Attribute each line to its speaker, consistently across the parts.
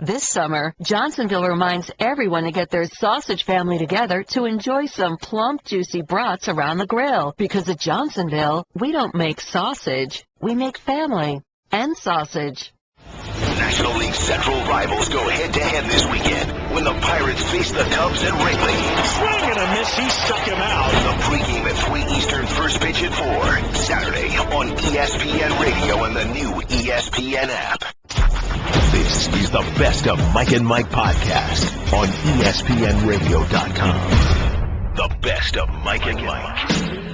Speaker 1: This summer, Johnsonville reminds everyone to get their sausage family together to enjoy some plump, juicy brats around the grill. Because at Johnsonville, we don't make sausage, we make family and sausage.
Speaker 2: National League Central rivals go head-to-head this weekend when the Pirates face the Cubs at Wrigley.
Speaker 3: Swing and a miss, he struck him out.
Speaker 2: The pregame at 3 Eastern, first pitch at 4. Saturday on ESPN Radio and the new ESPN app. This is the Best of Mike and Mike podcast on ESPNRadio.com. The Best of Mike and Mike.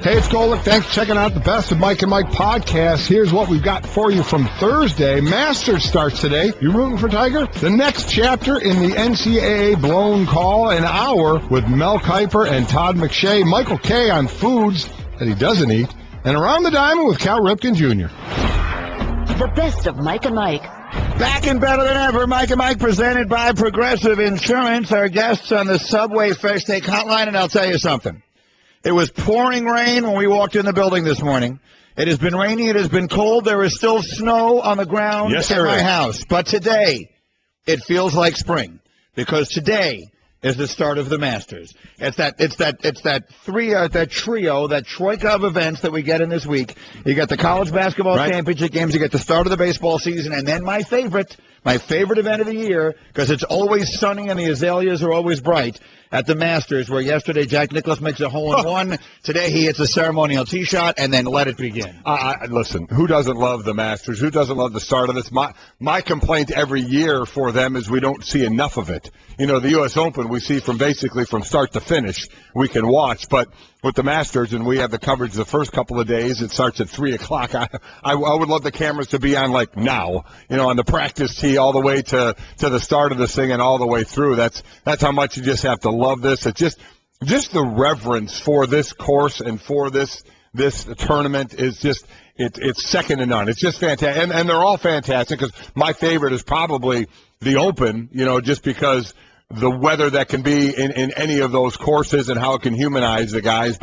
Speaker 4: Hey, it's Golick. Thanks for checking out the Best of Mike and Mike podcast. Here's what we've got for you from Thursday. Masters starts today. You rooting for Tiger? The next chapter in the NCAA blown call, an hour with Mel Kiper and Todd McShay. Michael K. on foods that he doesn't eat. And Around the Diamond with Cal Ripken Jr.
Speaker 1: The Best of Mike and Mike.
Speaker 5: Back and better than ever, Mike and Mike presented by Progressive Insurance. Our guests on the Subway Fresh Take Hotline, and I'll tell you something. It was pouring rain when we walked in the building this morning. It has been rainy. It has been cold. There is still snow on the ground in my house. But today, it feels like spring because today is the start of the Masters. It's that trio, that troika of events that we get in this week. You got the college basketball championship games. You get the start of the baseball season, and then my favorite event of the year, because it's always sunny and the azaleas are always bright, at the Masters, where yesterday Jack Nicklaus makes a hole-in-one. Today he hits a ceremonial tee shot, and then let it begin.
Speaker 4: Listen, who doesn't love the Masters? Who doesn't love the start of this? My complaint every year for them is we don't see enough of it. You know, the U.S. Open we see from start to finish. We can watch, but with the Masters, and we have the coverage the first couple of days, it starts at 3 o'clock. I would love the cameras to be on like now, you know, on the practice tee all the way to the start of this thing and all the way through. That's how much you just have to love this. It's just the reverence for this course and for this tournament is just it's second to none. It's just fantastic, and they're all fantastic. Because my favorite is probably the Open, you know, just because the weather that can be in any of those courses and how it can humanize the guys,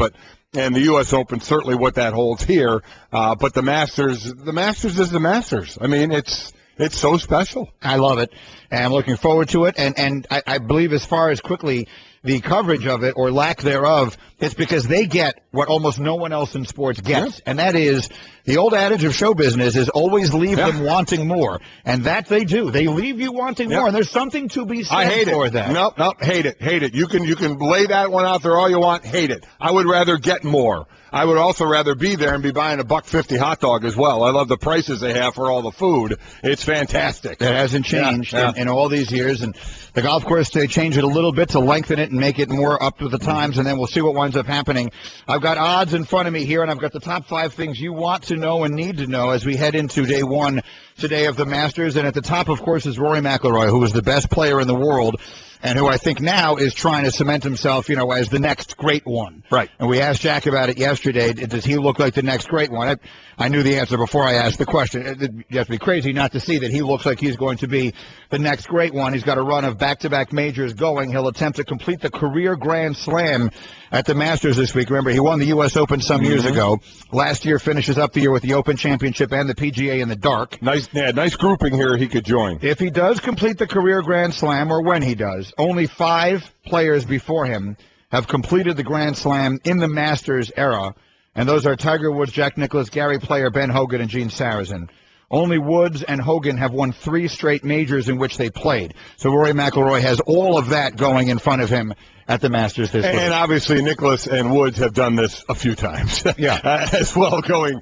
Speaker 4: and the U.S. Open certainly what that holds here. But the Masters is the Masters. I mean, it's so special.
Speaker 5: I love it, and I'm looking forward to it. And I believe as far as quickly the coverage of it or lack thereof, it's because they get what almost no one else in sports gets, and that is the old adage of show business is always leave them wanting more, and that they do. They leave you wanting more, and there's something to be said for that.
Speaker 4: Nope, hate it. You can lay that one out there all you want. Hate it. I would rather get more. I would also rather be there and be buying a $1.50 hot dog as well. I love the prices they have for all the food. It's fantastic.
Speaker 5: It hasn't changed in all these years, and the golf course, they change it a little bit to lengthen it and make it more up to the times, and then we'll see what winds up happening. I've got odds in front of me here, and I've got the top 5 things you want to know and need to know as we head into day one today of the Masters. And at the top, of course, is Rory McIlroy, who is the best player in the world, and who I think now is trying to cement himself, you know, as the next great one.
Speaker 4: Right.
Speaker 5: And we asked Jack about it yesterday. Does he look like the next great one? I knew the answer before I asked the question. You have to be crazy not to see that he looks like he's going to be the next great one. He's got a run of back-to-back majors going. He'll attempt to complete the career Grand Slam at the Masters this week. Remember, he won the U.S. Open some years ago. Last year finishes up the year with the Open Championship and the PGA in the dark.
Speaker 4: Nice grouping here he could join.
Speaker 5: If he does complete the career Grand Slam, or when he does, only 5 players before him have completed the Grand Slam in the Masters era, and those are Tiger Woods, Jack Nicklaus, Gary Player, Ben Hogan, and Gene Sarazen. Only Woods and Hogan have won 3 straight majors in which they played. So Rory McIlroy has all of that going in front of him at the Masters this week.
Speaker 4: And obviously Nicklaus and Woods have done this a few times. As well, going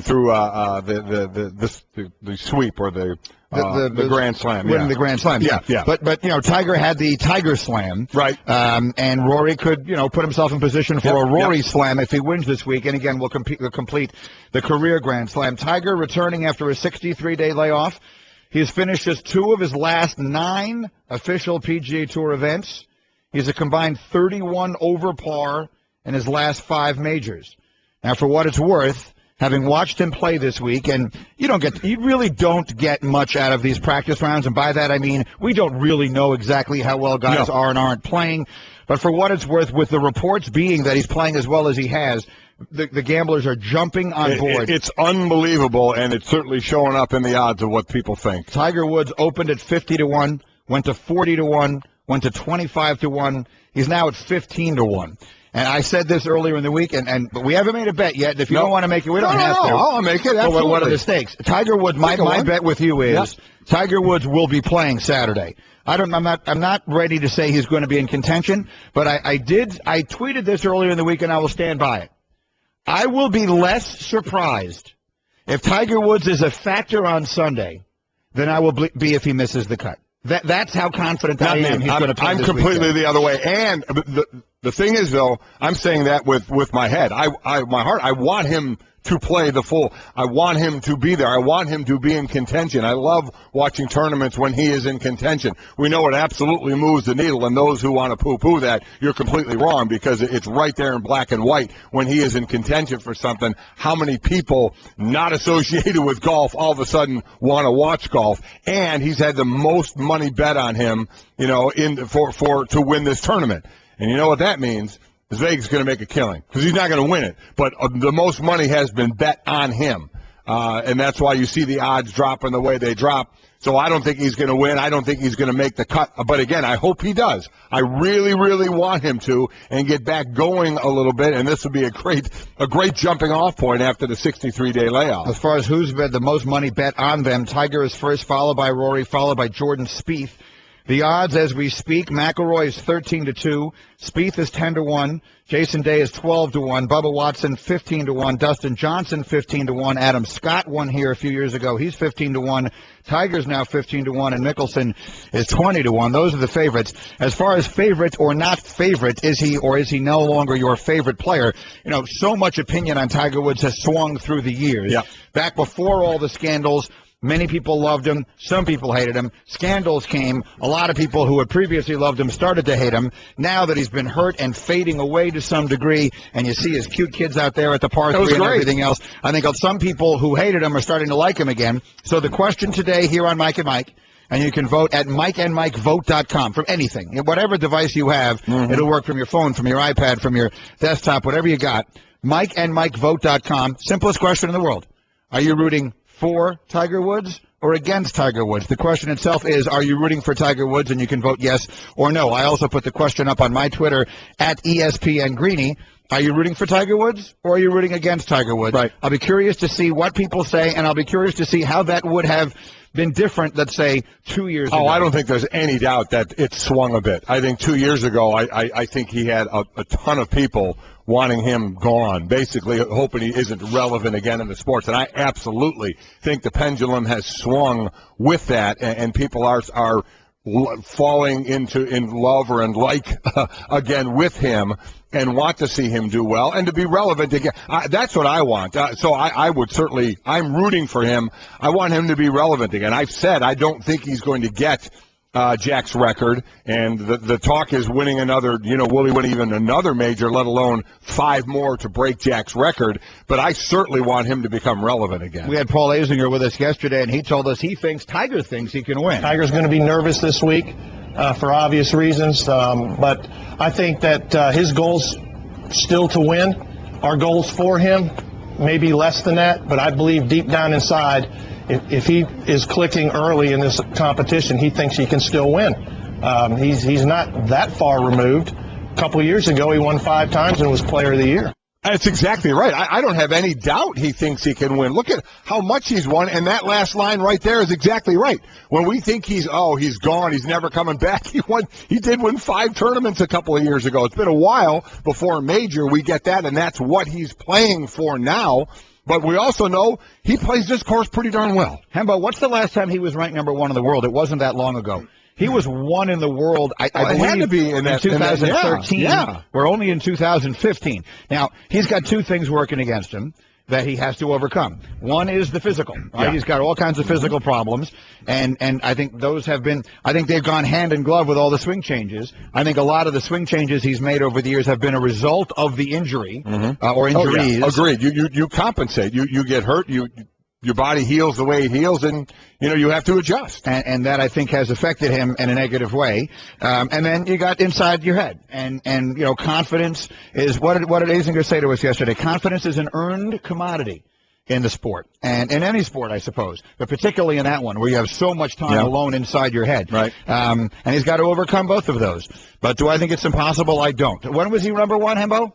Speaker 4: through the sweep or the Grand Slam.
Speaker 5: Winning the Grand Slam.
Speaker 4: Yeah.
Speaker 5: But you know, Tiger had the Tiger Slam.
Speaker 4: Right.
Speaker 5: And Rory could, you know, put himself in position for a Rory Slam if he wins this week. And again, we'll complete the career Grand Slam. Tiger returning after a 63-day layoff. He's finished just 2 of his last 9 official PGA Tour events. He's a combined 31 over par in his last 5 majors. Now, for what it's worth, having watched him play this week, and you really don't get much out of these practice rounds, and by that I mean we don't really know exactly how well guys are and aren't playing. But for what it's worth, with the reports being that he's playing as well as he has, the gamblers are jumping on board.
Speaker 4: It's unbelievable, and it's certainly showing up in the odds of what people think.
Speaker 5: Tiger Woods opened at 50-1, went to 40-1, went to 25-1. He's now at 15-1. And I said this earlier in the week, but we haven't made a bet yet. If you don't want to make it, we don't have to.
Speaker 4: I'll make it. Absolutely.
Speaker 5: But what are the stakes? Tiger Woods. My bet with you is Tiger Woods will be playing Saturday. I'm not ready to say he's going to be in contention, but I tweeted this earlier in the week, and I will stand by it. I will be less surprised if Tiger Woods is a factor on Sunday than I will be if he misses the cut. That's how confident I am he's going to play
Speaker 4: I'm
Speaker 5: this
Speaker 4: completely
Speaker 5: weekend.
Speaker 4: the other way. And the thing is, though, I'm saying that with my head. My heart, I want him to play the full. I want him to be there. I want him to be in contention. I love watching tournaments when he is in contention. We know it absolutely moves the needle, and those who want to poo-poo that, you're completely wrong, because it's right there in black and white when he is in contention for something. How many people not associated with golf all of a sudden want to watch golf? And he's had the most money bet on him, to win this tournament. And you know what that means? Is Vegas is going to make a killing, because he's not going to win it. But the most money has been bet on him. And that's why you see the odds dropping the way they drop. So I don't think he's going to win. I don't think he's going to make the cut. But, again, I hope he does. I really, really want him to and get back going a little bit. And this would be a great jumping-off point after the 63-day layoff.
Speaker 5: As far as who's bet the most money bet on them, Tiger is first, followed by Rory, followed by Jordan Spieth. The odds as we speak, McIlroy is 13-2, Spieth is 10-1, Jason Day is 12-1, Bubba Watson 15-1, Dustin Johnson 15-1, Adam Scott won here a few years ago, he's 15-1, Tiger's now 15-1, and Mickelson is 20-1. Those are the favorites. As far as favorite or not favorite, is he or is he no longer your favorite player? So much opinion on Tiger Woods has swung through the years.
Speaker 4: Yeah.
Speaker 5: Back before all the scandals, many people loved him. Some people hated him. Scandals came. A lot of people who had previously loved him started to hate him. Now that he's been hurt and fading away to some degree, and you see his cute kids out there at the par 3 and everything else, I think some people who hated him are starting to like him again. So the question today here on Mike and Mike, and you can vote at MikeandMikeVote.com from anything. Whatever device you have, it'll work from your phone, from your iPad, from your desktop, whatever you got. MikeandMikeVote.com. Simplest question in the world. Are you rooting for Tiger Woods or against Tiger Woods? The question itself is, are you rooting for Tiger Woods? And you can vote yes or no. I also put the question up on my Twitter at ESPN Greeny. Are you rooting for Tiger Woods or are you rooting against Tiger Woods?
Speaker 4: Right.
Speaker 5: I'll be curious to see what people say, and I'll be curious to see how that would have been different, let's say, 2 years ago.
Speaker 4: Oh, I don't think there's any doubt that it swung a bit. I think 2 years ago, I think he had a ton of people wanting him gone, basically hoping he isn't relevant again in the sports. And I absolutely think the pendulum has swung with that, and people are falling in love or in like again with him and want to see him do well and to be relevant again. That's what I want. So I would certainly, I'm rooting for him. I want him to be relevant again. I've said I don't think he's going to get Jack's record, and the talk is winning another, will he win even another major, let alone 5 more to break Jack's record, but I certainly want him to become relevant again.
Speaker 5: We had Paul Azinger with us yesterday, and he told us Tiger thinks he can win.
Speaker 3: Tiger's going to be nervous this week for obvious reasons, but I think that his goal's still to win. Our goals for him may be less than that, but I believe deep down inside, if he is clicking early in this competition, he thinks he can still win. He's not that far removed. A couple years ago, he won 5 times and was Player of the Year.
Speaker 4: That's exactly right. I don't have any doubt he thinks he can win. Look at how much he's won, and that last line right there is exactly right. When we think he's gone, he's never coming back, he did win 5 tournaments a couple of years ago. It's been a while before a major, we get that, and that's what he's playing for now. But we also know he plays this course pretty darn well.
Speaker 5: Hembo, what's the last time he was ranked number 1 in the world? It wasn't that long ago. He was 1 in the world, I believe,
Speaker 4: it had to be in
Speaker 5: 2013.
Speaker 4: Yeah.
Speaker 5: We're only in 2015. Now, he's got 2 things working against him that he has to overcome. One is the physical. Right? Yeah. He's got all kinds of physical problems, and I think they've gone hand in glove with all the swing changes. I think a lot of the swing changes he's made over the years have been a result of the injury or injuries.
Speaker 4: Oh, yeah. Agreed. You compensate. You get hurt. your body heals the way it heals, and you have to adjust.
Speaker 5: And that, I think, has affected him in a negative way. And then you got inside your head, and confidence is what did Azinger say to us yesterday? Confidence is an earned commodity in the sport, and in any sport, I suppose, but particularly in that one where you have so much time alone inside your head.
Speaker 4: Right.
Speaker 5: And he's got to overcome both of those. But do I think it's impossible? I don't. When was he number one, Hembo?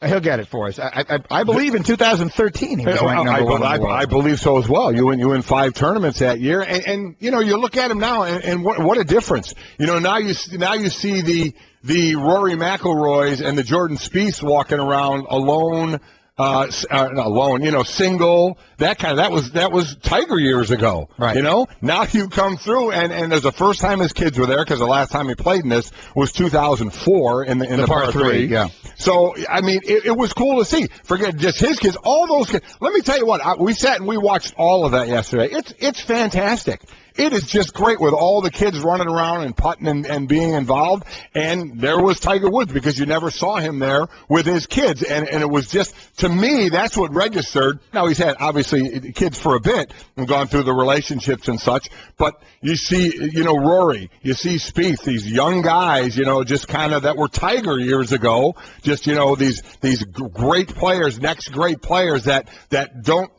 Speaker 5: He'll get it for us. I believe in 2013 he was ranked number one.
Speaker 4: I believe so as well. You win 5 tournaments that year, and you look at him now, and what a difference. Now you see the Rory McIlroys and the Jordan Spieths walking around alone. Single, that was Tiger years ago.
Speaker 5: Right.
Speaker 4: Now you come through, and there's the first time his kids were there, because the last time he played in this was 2004 in the par 3.
Speaker 5: Yeah.
Speaker 4: So, I mean, it was cool to see. Forget just his kids, all those kids. Let me tell you what, we sat and we watched all of that yesterday. It's fantastic. It is just great with all the kids running around and putting and being involved. And there was Tiger Woods, because you never saw him there with his kids. And it was just, to me, that's what registered. Now, he's had, obviously, kids for a bit and gone through the relationships and such. But you see, Rory, you see Spieth, these young guys, just kind of that were Tiger years ago. Just, these great players, next great players that don't.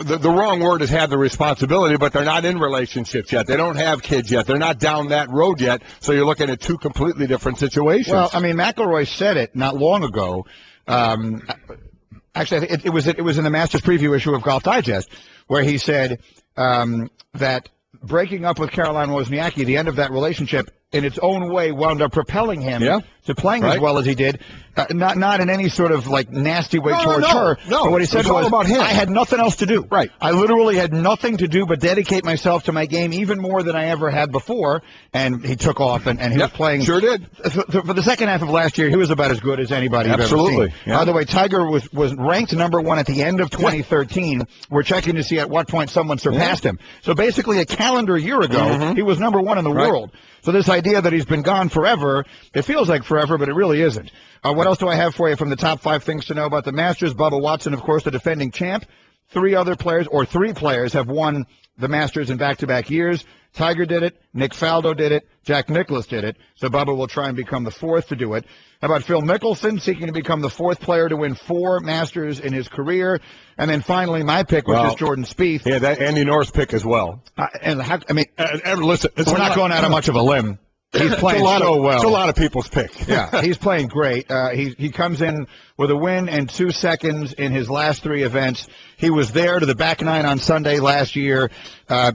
Speaker 4: The wrong word is have the responsibility, but they're not in relationships yet. They don't have kids yet. They're not down that road yet. So you're looking at 2 completely different situations.
Speaker 5: Well, I mean, McIlroy said it not long ago. Actually, it was in the Masters preview issue of Golf Digest, where he said that breaking up with Caroline Wozniacki, the end of that relationship, in its own way, wound up propelling him to playing as well as he did. Not in any sort of nasty way towards her.
Speaker 4: No,
Speaker 5: but what he said was,
Speaker 4: about him.
Speaker 5: I had nothing else to do.
Speaker 4: Right.
Speaker 5: I literally had nothing to do but dedicate myself to my game even more than I ever had before. And he took off and he was playing.
Speaker 4: Sure did.
Speaker 5: For the second half of last year, he was about as good as anybody you've ever seen.
Speaker 4: Yeah.
Speaker 5: By the way, Tiger was ranked number 1 at the end of 2013. We're checking to see at what point someone surpassed him. So basically a calendar year ago, he was number 1 in the world. So this idea that he's been gone forever, it feels like forever, but it really isn't. What else do I have for you from the top 5 things to know about the Masters? Bubba Watson, of course, the defending champ. 3 players have won the Masters in back-to-back years. Tiger did it. Nick Faldo did it. Jack Nicklaus did it. So Bubba will try and become the 4th to do it. How about Phil Mickelson seeking to become the 4th player to win 4 Masters in his career? And then finally, my pick, which is Jordan Spieth.
Speaker 4: Yeah, that Andy Norris pick as well.
Speaker 5: Listen, we're not going out on much of a limb. He's playing so well.
Speaker 4: It's a lot of people's pick.
Speaker 5: Yeah, he's playing great. He comes in with a win and 2 seconds in his last 3 events. He was there to the back 9 on Sunday last year.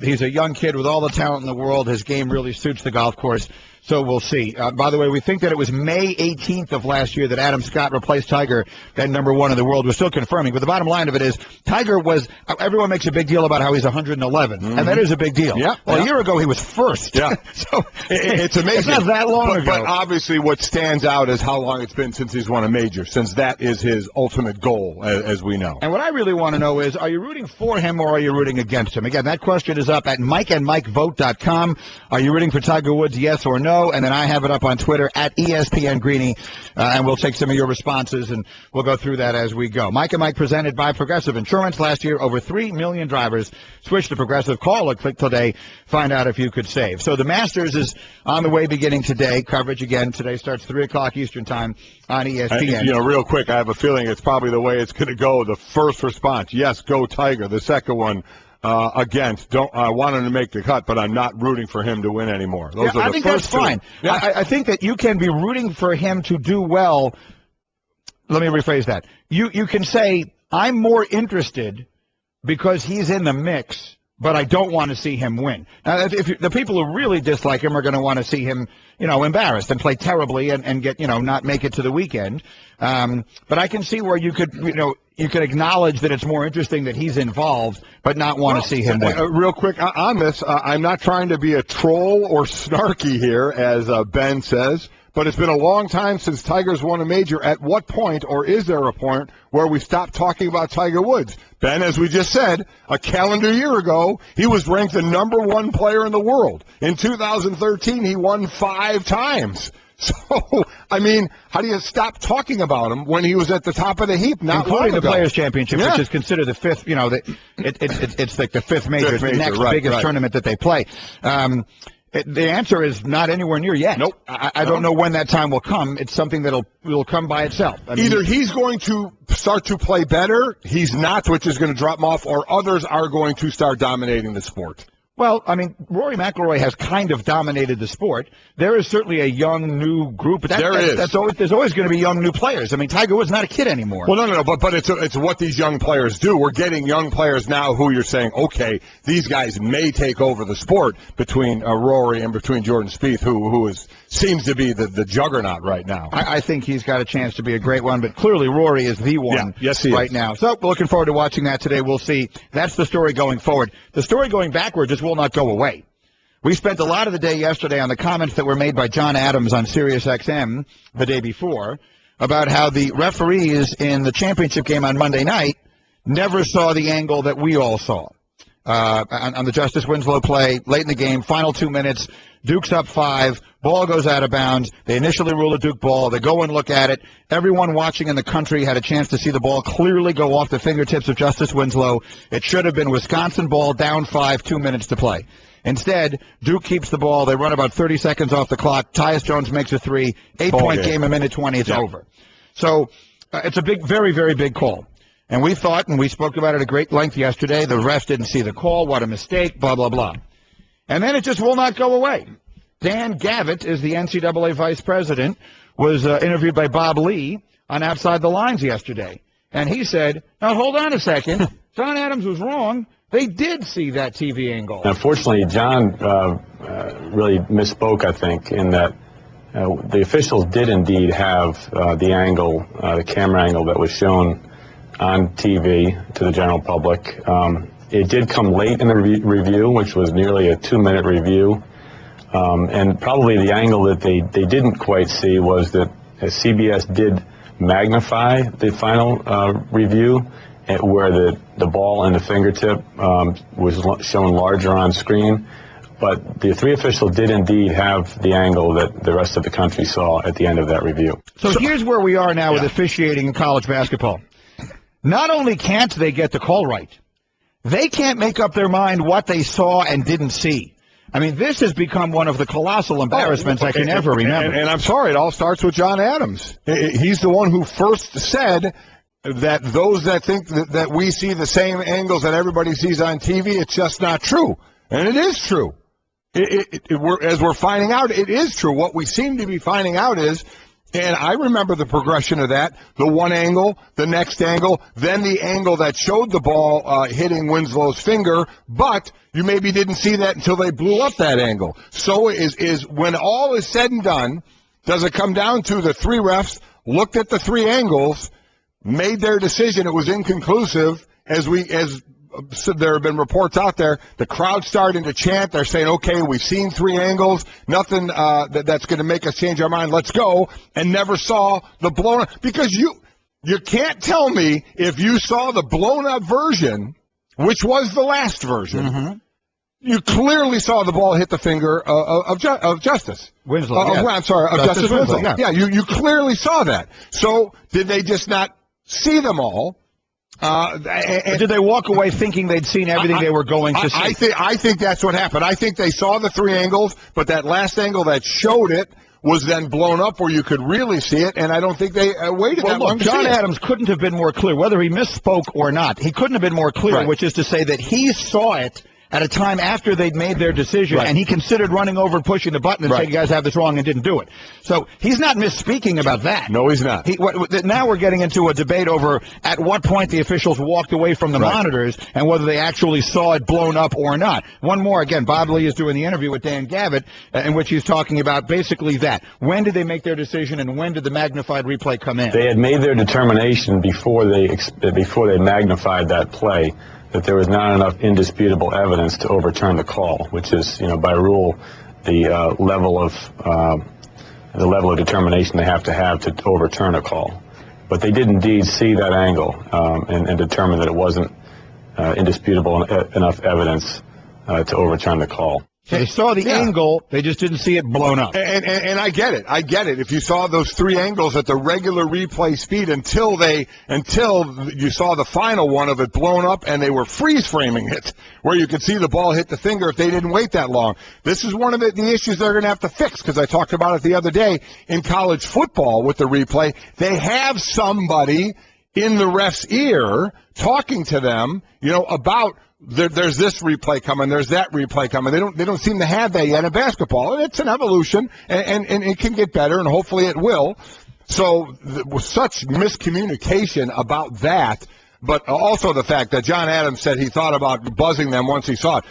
Speaker 5: He's a young kid with all the talent in the world. His game really suits the golf course. So we'll see. By the way, we think that it was May 18th of last year that Adam Scott replaced Tiger at number 1 in the world. We're still confirming. But the bottom line of it is Tiger was – everyone makes a big deal about how he's 111. And that is a big deal.
Speaker 4: Yeah.
Speaker 5: Well, a year ago he was 1st.
Speaker 4: Yeah.
Speaker 5: So
Speaker 4: it's amazing.
Speaker 5: It's not that long ago.
Speaker 4: But obviously what stands out is how long it's been since he's won a major, since that is his ultimate goal, as we know.
Speaker 5: And what I really want to know is, are you rooting for him or are you rooting against him? Again, that question is up at MikeandMikeVote.com. Are you rooting for Tiger Woods, yes or no? And then I have it up on Twitter at ESPN Greeny, and we'll take some of your responses, and we'll go through that as we go. Mike and Mike presented by Progressive Insurance. Last year, over 3 million drivers switched to Progressive. Call or click today. Find out if you could save. So the Masters is on the way beginning today. Coverage again today starts 3 o'clock Eastern time on ESPN.
Speaker 4: Real quick, I have a feeling it's probably the way it's going to go. The first response, yes, go Tiger. The second one, against. I want him to make the cut, but I'm not rooting for him to win anymore.
Speaker 5: I think that's fine. Yeah. I think that you can be rooting for him to do well. Let me rephrase that. You can say, I'm more interested because he's in the mix, but I don't want to see him win. Now, if the people who really dislike him are going to want to see him, embarrassed and play terribly and get, not make it to the weekend. But I can see where you could, you could acknowledge that it's more interesting that he's involved, but not want to see him win.
Speaker 4: Real quick on this, I'm not trying to be a troll or snarky here, as Ben says, but it's been a long time since Tiger's won a major. At what point, or is there a point, where we stop talking about Tiger Woods? Ben, as we just said, a calendar year ago, he was ranked the number 1 player in the world. In 2013, he won 5 times. So, I mean, how do you stop talking about him when he was at the top of the heap?
Speaker 5: Including the Players' Championship, which is considered the fifth, it's like the fifth major, it's the next biggest tournament that they play. The answer is not anywhere near yet.
Speaker 4: Nope.
Speaker 5: I don't know when that time will come. It's something that will come by itself.
Speaker 4: Either he's going to start to play better, he's not, which is going to drop him off, or others are going to start dominating the sport.
Speaker 5: Well, I mean, Rory McIlroy has kind of dominated the sport. There is certainly a young, new group. But there's always going to be young, new players. I mean, Tiger Woods not a kid anymore.
Speaker 4: Well, no, but it's what these young players do. We're getting young players now who you're saying, okay, these guys may take over the sport between Rory and between Jordan Spieth, who seems to be the juggernaut right now.
Speaker 5: I think he's got a chance to be a great one, but clearly Rory is the one right now. So we're looking forward to watching that today. We'll see. That's the story going forward. The story going backward just will not go away. We spent a lot of the day yesterday on the comments that were made by John Adams on Sirius XM the day before about how the referees in the championship game on Monday night never saw the angle that we all saw. On the Justice Winslow play, late in the game, final 2 minutes, Duke's up 5, ball goes out of bounds. They initially rule a Duke ball. They go and look at it. Everyone watching in the country had a chance to see the ball clearly go off the fingertips of Justice Winslow. It should have been Wisconsin ball, down 5, 2 minutes to play. Instead, Duke keeps the ball. They run about 30 seconds off the clock. Tyus Jones makes a 3. 8-point game, a minute 20. It's over. So it's a big, very, very big call. And we thought, and we spoke about it at great length yesterday, the refs didn't see the call, what a mistake, blah, blah, blah. And then it just will not go away. Dan Gavitt is the NCAA vice president, was interviewed by Bob Lee on Outside the Lines yesterday. And he said, now hold on a second, John Adams was wrong. They did see that TV angle.
Speaker 6: Unfortunately, John really misspoke, I think, in that the officials did indeed have the angle, the camera angle that was shown on TV to the general public. It did come late in the review, which was nearly a 2-minute review. And probably the angle that they didn't quite see was that CBS did magnify the final review, where the ball and the fingertip was shown larger on screen. But the three officials did indeed have the angle that the rest of the country saw at the end of that review.
Speaker 5: So here's where we are now with officiating in college basketball. Not only can't they get the call right, they can't make up their mind what they saw and didn't see. I mean, this has become one of the colossal embarrassments I can ever remember.
Speaker 4: And I'm sorry, it all starts with John Adams. He's the one who first said that those that think that we see the same angles that everybody sees on TV, it's just not true. And it is true. As we're finding out, it is true. What we seem to be finding out is, and I remember the progression of that, the one angle, the next angle, then the angle that showed the ball hitting Winslow's finger, but you maybe didn't see that until they blew up that angle. So is when all is said and done, does it come down to the three refs looked at the three angles, made their decision, it was inconclusive, as there have been reports out there, the crowd starting to chant, they're saying, okay, we've seen three angles, nothing that's going to make us change our mind, let's go, and never saw the blown up, because you can't tell me if you saw the blown up version, which was the last version, you clearly saw the ball hit the finger of Justice.
Speaker 5: Winslow.
Speaker 4: I'm sorry, of Justice Winslow. Yeah, you clearly saw that. So did they just not see them all?
Speaker 5: Did they walk away thinking they'd seen everything they were going to see?
Speaker 4: I think that's what happened. I think they saw the three angles, but that last angle that showed it was then blown up where you could really see it, and I don't think they waited that long to see it.
Speaker 5: John Adams couldn't have been more clear, whether he misspoke or not. He couldn't have been more clear, which is to say that he saw it at a time after they'd made their decision, and he considered running over and pushing the button and saying, you guys have this wrong, and didn't do it. So he's not misspeaking about that.
Speaker 4: No, he's not.
Speaker 5: Now we're getting into a debate over at what point the officials walked away from the monitors and whether they actually saw it blown up or not. One more, again, Bob Lee is doing the interview with Dan Gavitt, in which he's talking about basically that. When did they make their decision, and when did the magnified replay come in?
Speaker 6: They had made their determination before they magnified that play, that there was not enough indisputable evidence to overturn the call, which is, by rule, the level of determination they have to overturn a call. But they did indeed see that angle and determine that it wasn't indisputable enough evidence to overturn the call.
Speaker 5: So they saw the angle, they just didn't see it blown up.
Speaker 4: And I get it. I get it. If you saw those three angles at the regular replay speed until you saw the final one of it blown up and they were freeze framing it, where you could see the ball hit the finger if they didn't wait that long. This is one of the issues they're going to have to fix, because I talked about it the other day in college football with the replay. They have somebody in the ref's ear talking to them, about there's this replay coming, there's that replay coming. They don't seem to have that yet in basketball. And it's an evolution, and it can get better, and hopefully it will. So with such miscommunication about that, but also the fact that John Adams said he thought about buzzing them once he saw it.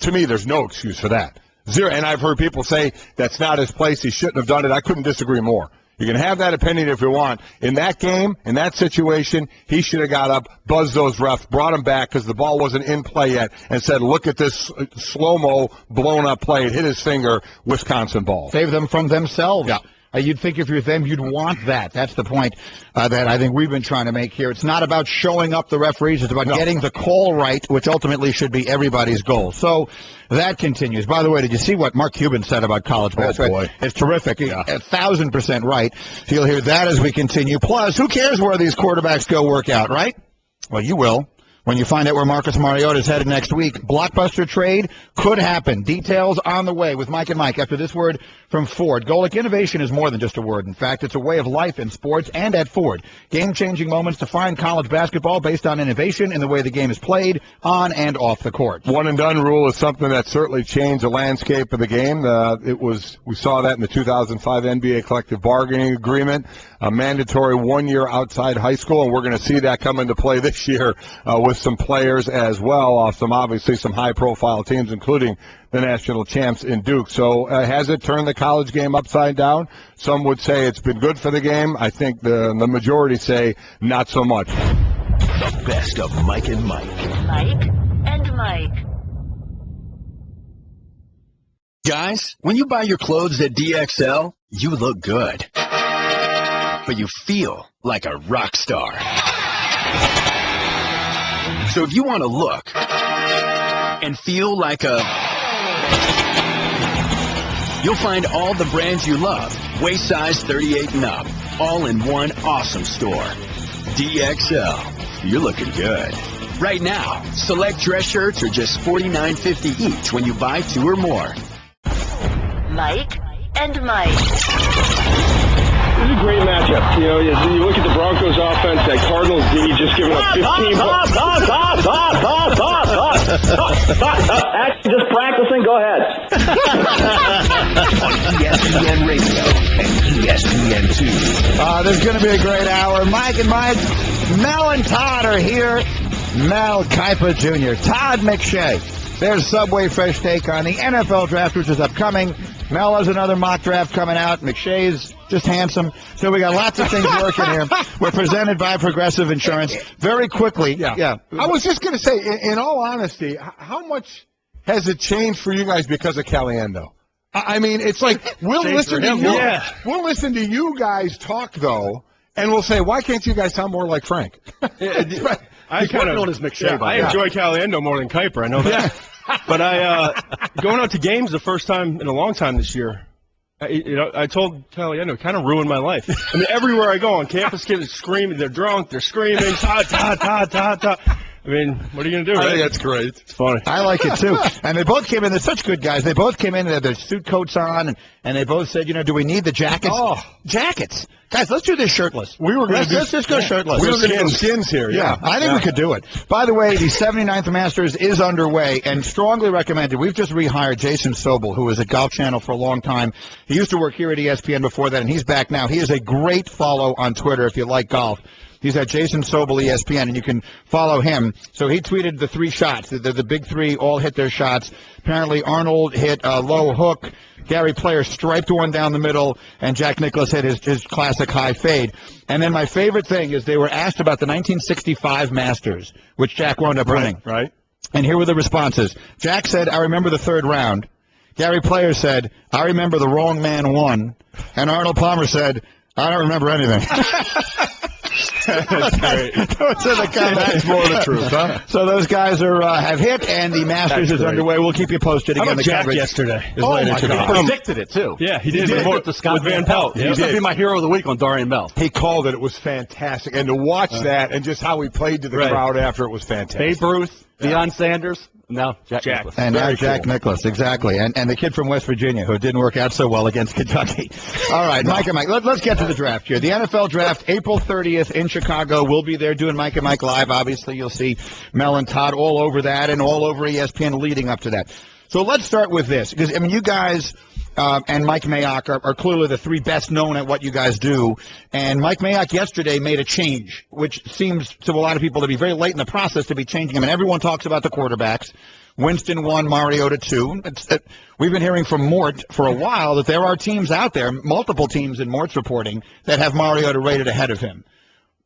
Speaker 4: To me, there's no excuse for that. Zero. And I've heard people say that's not his place, he shouldn't have done it. I couldn't disagree more. You can have that opinion if you want. In that game, in that situation, he should have got up, buzzed those refs, brought him back because the ball wasn't in play yet, and said, look at this slow-mo, blown-up play. It hit his finger, Wisconsin ball.
Speaker 5: Save them from themselves.
Speaker 4: Yeah.
Speaker 5: You'd think if you're them, you'd want that. That's the point that I think we've been trying to make here. It's not about showing up the referees. It's about getting the call right, which ultimately should be everybody's goal. So that continues. By the way, did you see what Mark Cuban said about college basketball?
Speaker 4: Boy.
Speaker 5: It's terrific. 1,000% right. So you'll hear that as we continue. Plus, who cares where these quarterbacks go work out, right? Well, you will. When you find out where Marcus Mariota is headed next week. Blockbuster trade could happen. Details on the way with Mike and Mike after this word from Ford. Golick, innovation is more than just a word. In fact, it's a way of life in sports and at Ford. Game-changing moments to find college basketball based on innovation in the way the game is played on and off the court.
Speaker 4: One-and-done rule is something that certainly changed the landscape of the game. We saw that in the 2005 NBA collective bargaining agreement, a mandatory 1 year outside high school, and we're going to see that come into play this year with some players as well, obviously some high-profile teams, including the national champs in Duke. So has it turned the college game upside down? Some would say it's been good for the game. I think the majority say not so much.
Speaker 2: The best of Mike and Mike.
Speaker 1: Mike and Mike.
Speaker 7: Guys, when you buy your clothes at DXL, you look good. But you feel like a rock star. So if you want to look and feel like you'll find all the brands you love, waist size 38 and up, all in one awesome store. DXL, you're looking good. Right now, select dress shirts are just $49.50 each when you buy 2 or more.
Speaker 1: Mike and Mike.
Speaker 8: This is a great matchup. You look at the Broncos offense, that Cardinals D just giving up 15 points.
Speaker 9: Actually, just practicing. Go ahead.
Speaker 2: On ESPN Radio and ESPN2.
Speaker 5: There's going to be a great hour. Mike and Mike, Mel and Todd are here. Mel Kiper Jr., Todd McShay. There's Subway Fresh Take on the NFL Draft, which is upcoming. Mel has another mock draft coming out. McShay's just handsome. So we got lots of things working here. We're presented by Progressive Insurance. Very quickly. Yeah.
Speaker 4: I was just going to say, in all honesty, how much has it changed for you guys because of Caliendo? I mean, it's like we'll listen to you. Yeah. We'll listen to you guys talk though, and we'll say, why can't you guys sound more like Frank?
Speaker 8: I kind of known as McShay. I enjoy Caliendo more than Kiper. I know that. But going out to games the first time in a long time this year. I told Caliendo, it kind of ruined my life. I mean, everywhere I go on campus, kids are screaming. They're drunk. They're screaming. Ta ta ta ta ta. I mean, what are you going to do?
Speaker 4: I think that's great.
Speaker 8: It's funny.
Speaker 5: I like it, too. And they both came in. They're such good guys. They both came in. They had their suit coats on, and they both said, do we need the jackets?
Speaker 4: Oh.
Speaker 5: Jackets. Guys, let's do this shirtless.
Speaker 4: Let's
Speaker 5: just go shirtless.
Speaker 4: We were going to do skins here.
Speaker 5: Yeah, I think we could do it. By the way, the 79th Masters is underway and strongly recommended. We've just rehired Jason Sobel, who was at Golf Channel for a long time. He used to work here at ESPN before that, and he's back now. He is a great follow on Twitter if you like golf. He's at Jason Sobel, ESPN, and you can follow him. So he tweeted the 3 shots. The big 3 all hit their shots. Apparently Arnold hit a low hook. Gary Player striped one down the middle, and Jack Nicklaus hit his classic high fade. And then my favorite thing is they were asked about the 1965 Masters, which Jack wound up winning.
Speaker 4: Right.
Speaker 5: And here were the responses. Jack said, I remember the 3rd round. Gary Player said, I remember the wrong man won. And Arnold Palmer said, I don't remember anything.
Speaker 8: That's great.
Speaker 5: Those are the comments.
Speaker 4: That's more the truth, huh?
Speaker 5: So those guys are have hit, and the Masters is underway. We'll keep you posted.
Speaker 8: How
Speaker 5: Again,
Speaker 8: about
Speaker 5: the
Speaker 8: Jack
Speaker 5: coverage
Speaker 8: yesterday?
Speaker 5: is later
Speaker 10: He
Speaker 5: today.
Speaker 10: predicted it, too.
Speaker 8: Yeah, he did.
Speaker 10: With Van Pelt. He used to be my hero of the week on Dorian Bell.
Speaker 4: He called it. It was fantastic. And to watch that and just how he played to the crowd after it was fantastic.
Speaker 10: Babe Ruth, Deion Sanders, now Jack Nicklaus.
Speaker 5: And now
Speaker 4: Very
Speaker 5: Jack
Speaker 4: cool.
Speaker 5: Nicklaus, exactly. And the kid from West Virginia who didn't work out so well against Kentucky. All right, Mike and Mike, let's get to the draft here. The NFL draft, April 30th in Chicago. We'll be there doing Mike and Mike Live. Obviously, you'll see Mel and Todd all over that and all over ESPN leading up to that. So let's start with this, because, I mean, you guys and Mike Mayock are clearly the three best known at what you guys do. And Mike Mayock yesterday made a change, which seems to a lot of people to be very late in the process to be changing. I mean, everyone talks about the quarterbacks. Winston 1, Mariota 2. We've been hearing from Mort for a while that there are teams out there, multiple teams in Mort's reporting, that have Mariota rated ahead of him.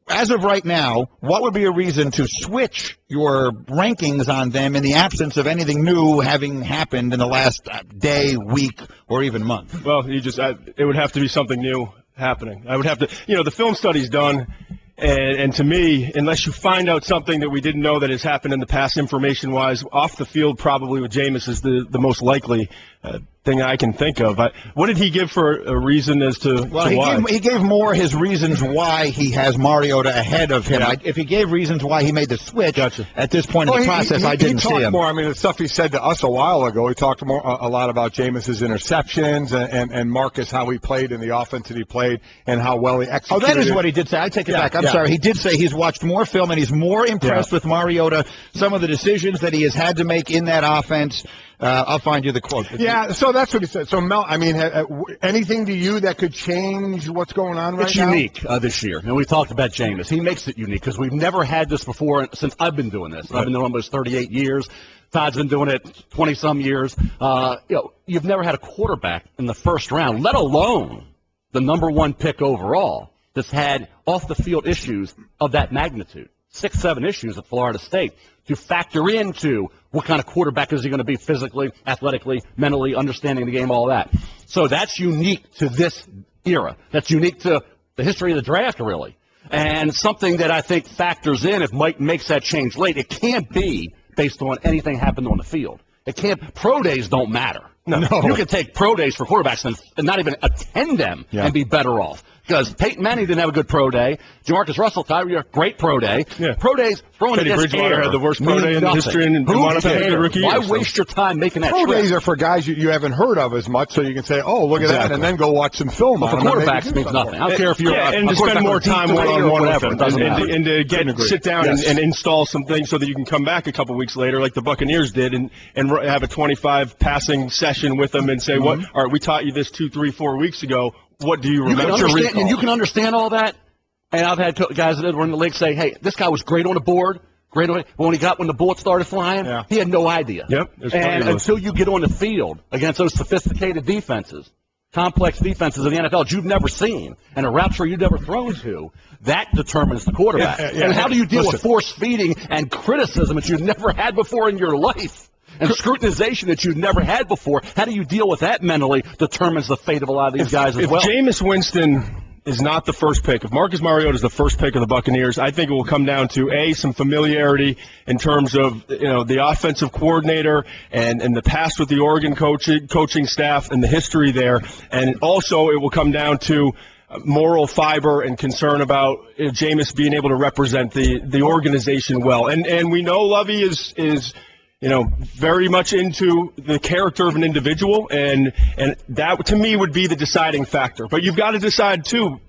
Speaker 5: As of right now, what would be a reason to switch your rankings on them in the absence of anything new having happened in the last day, week, or even month?
Speaker 8: Well, it would have to be something new happening. I would have to, the film study's done, and to me, unless you find out something that we didn't know that has happened in the past information-wise, off the field probably with Jameis is the most likely thing I can think of. What did he give for a reason as to why?
Speaker 5: He gave more his reasons why he has Mariota ahead of him.
Speaker 8: Yeah.
Speaker 5: If he gave reasons why he made the switch at this point in the process, I didn't see him.
Speaker 4: More. I mean, the stuff he said to us a while ago, he talked a lot about Jameis's interceptions and Marcus, how he played in the offense that he played and how well he executed.
Speaker 5: Oh, that is what he did say. I take it back. I'm sorry. He did say he's watched more film and he's more impressed with Mariota, some of the decisions that he has had to make in that offense. I'll find you the quote.
Speaker 4: Yeah, so that's what he said. So, Mel, I mean, anything to you that could change what's going on right now?
Speaker 10: It's unique this year. And we talked about Jameis. He makes it unique because we've never had this before since I've been doing this. Right. I've been doing it almost 38 years. Todd's been doing it 20-some years. You've never had a quarterback in the first round, let alone the number one pick overall, that's had off-the-field issues of that magnitude. 6, 7 issues at Florida State to factor into what kind of quarterback is he going to be physically, athletically, mentally, understanding the game, all that. So that's unique to this era. That's unique to the history of the draft, really. And something that I think factors in if Mike makes that change late. It can't be based on anything happened on the field. It can't. Pro days don't matter. No. You can take pro days for quarterbacks and not even attend them and be better off. Because Peyton Manning didn't have a good pro day. Jamarcus Russell, Tyree, great pro day. Yeah. Pro days throwing
Speaker 8: Teddy
Speaker 10: against
Speaker 8: Bridgewater
Speaker 10: air
Speaker 8: had the worst pro day in history and wound up having a good rookie year.
Speaker 10: Why waste your time making that
Speaker 4: Pro
Speaker 10: trip?
Speaker 4: days are for guys you haven't heard of as much, so you can say, oh, look at that, and then go watch some film on
Speaker 10: for
Speaker 4: them.
Speaker 10: quarterbacks means nothing. I don't care if you're
Speaker 8: and to spend more time one-on-one with them, and to sit down and install some things so that you can come back a couple weeks later like the Buccaneers did and have a 25 passing session with them and say, all right, we taught you this 2, 3, 4 weeks ago. What do you remember?
Speaker 10: You can understand all that. And I've had guys that were in the league say, hey, this guy was great on the board, but when the bullets started flying, he had no idea. And until you get on the field against those sophisticated defenses, complex defenses in the NFL that you've never seen, and a route tree you've never thrown to, that determines the quarterback. And how do you deal with force feeding and criticism that you've never had before in your life? And scrutinization that you've never had before. How do you deal with that mentally determines the fate of a lot of these guys as well.
Speaker 8: If Jameis Winston is not the first pick, if Marcus Mariota is the first pick of the Buccaneers, I think it will come down to, some familiarity in terms of, the offensive coordinator and the past with the Oregon coaching staff and the history there. And also it will come down to moral fiber and concern about Jameis being able to represent the organization well. And we know Lovey is very much into the character of an individual, and that, to me, would be the deciding factor. But you've got to decide, too,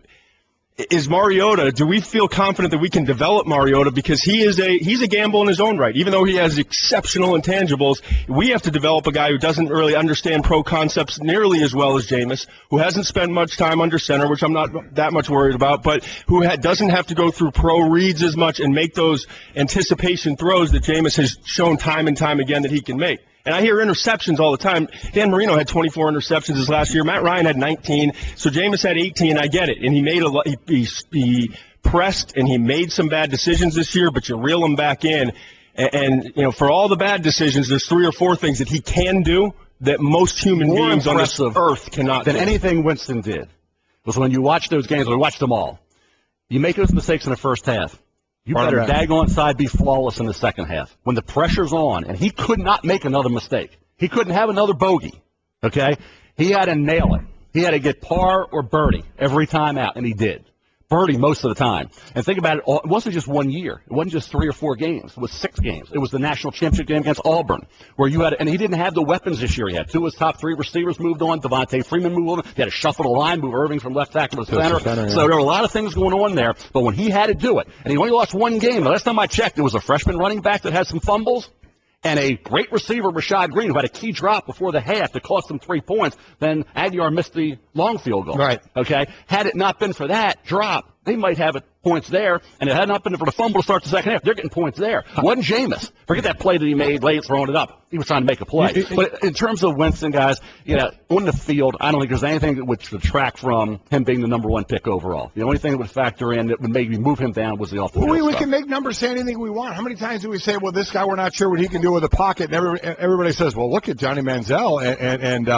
Speaker 8: is Mariota, do we feel confident that we can develop Mariota? Because he's a gamble in his own right. Even though he has exceptional intangibles, we have to develop a guy who doesn't really understand pro concepts nearly as well as Jameis, who hasn't spent much time under center, which I'm not that much worried about, but who doesn't have to go through pro reads as much and make those anticipation throws that Jameis has shown time and time again that he can make. And I hear interceptions all the time. Dan Marino had 24 interceptions his last year. Matt Ryan had 19. So Jameis had 18. I get it. And he made he pressed and he made some bad decisions this year, but you reel him back in. And for all the bad decisions, there's 3 or 4 things that he can do that most human beings on this earth cannot do.
Speaker 10: Anything Winston did was when you watch those games, we watched them all. You make those mistakes in the first half. You better daggone side be flawless in the second half. When the pressure's on, and he could not make another mistake. He couldn't have another bogey, okay? He had to nail it. He had to get par or birdie every time out, and he did. Birdie most of the time. And think about it, it wasn't just 1 year. It wasn't just 3 or 4 games. It was 6 games. It was the national championship game against Auburn, where you had, and he didn't have the weapons this year. He had 2 of his top 3 receivers moved on. Devontae Freeman moved on. He had to shuffle the line, move Irving from left tackle to center. So there were a lot of things going on there. But when he had to do it, and he only lost 1 game. The last time I checked, it was a freshman running back that had some fumbles. And a great receiver, Rashad Green, who had a key drop before the half that cost them 3 points. Then Aguiar missed the long field goal. Right. Okay. Had it not been for that drop, they might have it points there. And it had not been for the fumble to start the second half, they're getting points there. Wasn't Jameis. Forget that play that he made late, throwing it up. He was trying to make a play. But in terms of Winston, guys, on the field, I don't think there's anything that would detract from him being the number 1 pick overall. The only thing that would factor in that would maybe move him down was the offensive.
Speaker 4: We can make numbers say anything we want. How many times do we say, well, this guy, we're not sure what he can do with the pocket? And everybody says, well, look at Johnny Manziel and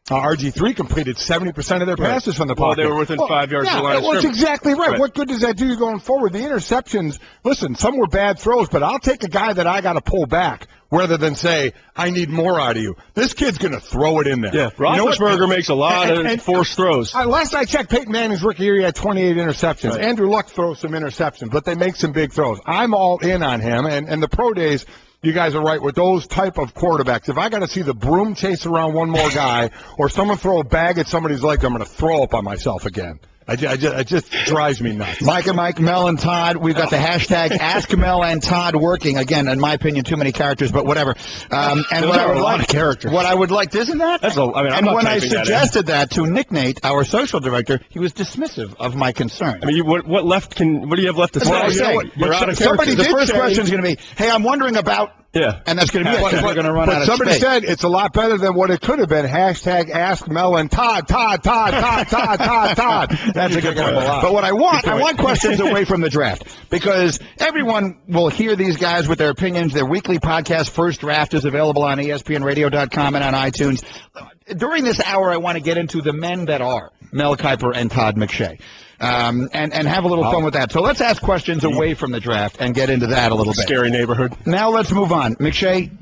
Speaker 4: RG3 completed 70% of their passes from the pocket.
Speaker 8: Well, they were within 5 yards of the line of scrimmage.
Speaker 4: That's exactly right. What good does that do you going forward? The interceptions, listen, some were bad throws, but I'll take a guy that I got to pull back rather than say, I need more out of you. This kid's going to throw it in there.
Speaker 8: Yeah, Roethlisberger makes a lot of forced throws.
Speaker 4: Last I checked, Peyton Manning's rookie year, he had 28 interceptions. Right. Andrew Luck throws some interceptions, but they make some big throws. I'm all in on him, and the pro days, you guys are right with those type of quarterbacks. If I got to see the broom chase around one more guy or someone throw a bag at somebody's leg, I'm going to throw up on myself again. It just drives me nuts.
Speaker 5: Mike and Mike, Mel and Todd. We've got the hashtag Ask Mel and Todd working. Again, in my opinion, too many characters, but whatever. And what I would like, characters. What I would like, isn't that? And when I suggested that to Nick Nate, our social director, he was dismissive of my concern.
Speaker 8: I mean, what do you have left to say?
Speaker 5: You're out of character. The first question is going to be, hey, I'm wondering about. Yeah, and that's going to be it. We're going to run out of
Speaker 4: somebody
Speaker 5: space.
Speaker 4: said it's a lot better than what it could have been. Hashtag Ask Mel and Todd. That's
Speaker 5: a good one. But what I want questions away from the draft, because everyone will hear these guys with their opinions. Their weekly podcast, First Draft, is available on ESPNRadio.com and on iTunes. During this hour, I want to get into the men that are Mel Kiper and Todd McShay. And have a little fun with that. So let's ask questions away from the draft and get into that a little bit.
Speaker 8: Scary neighborhood.
Speaker 5: Now let's move on. McShay,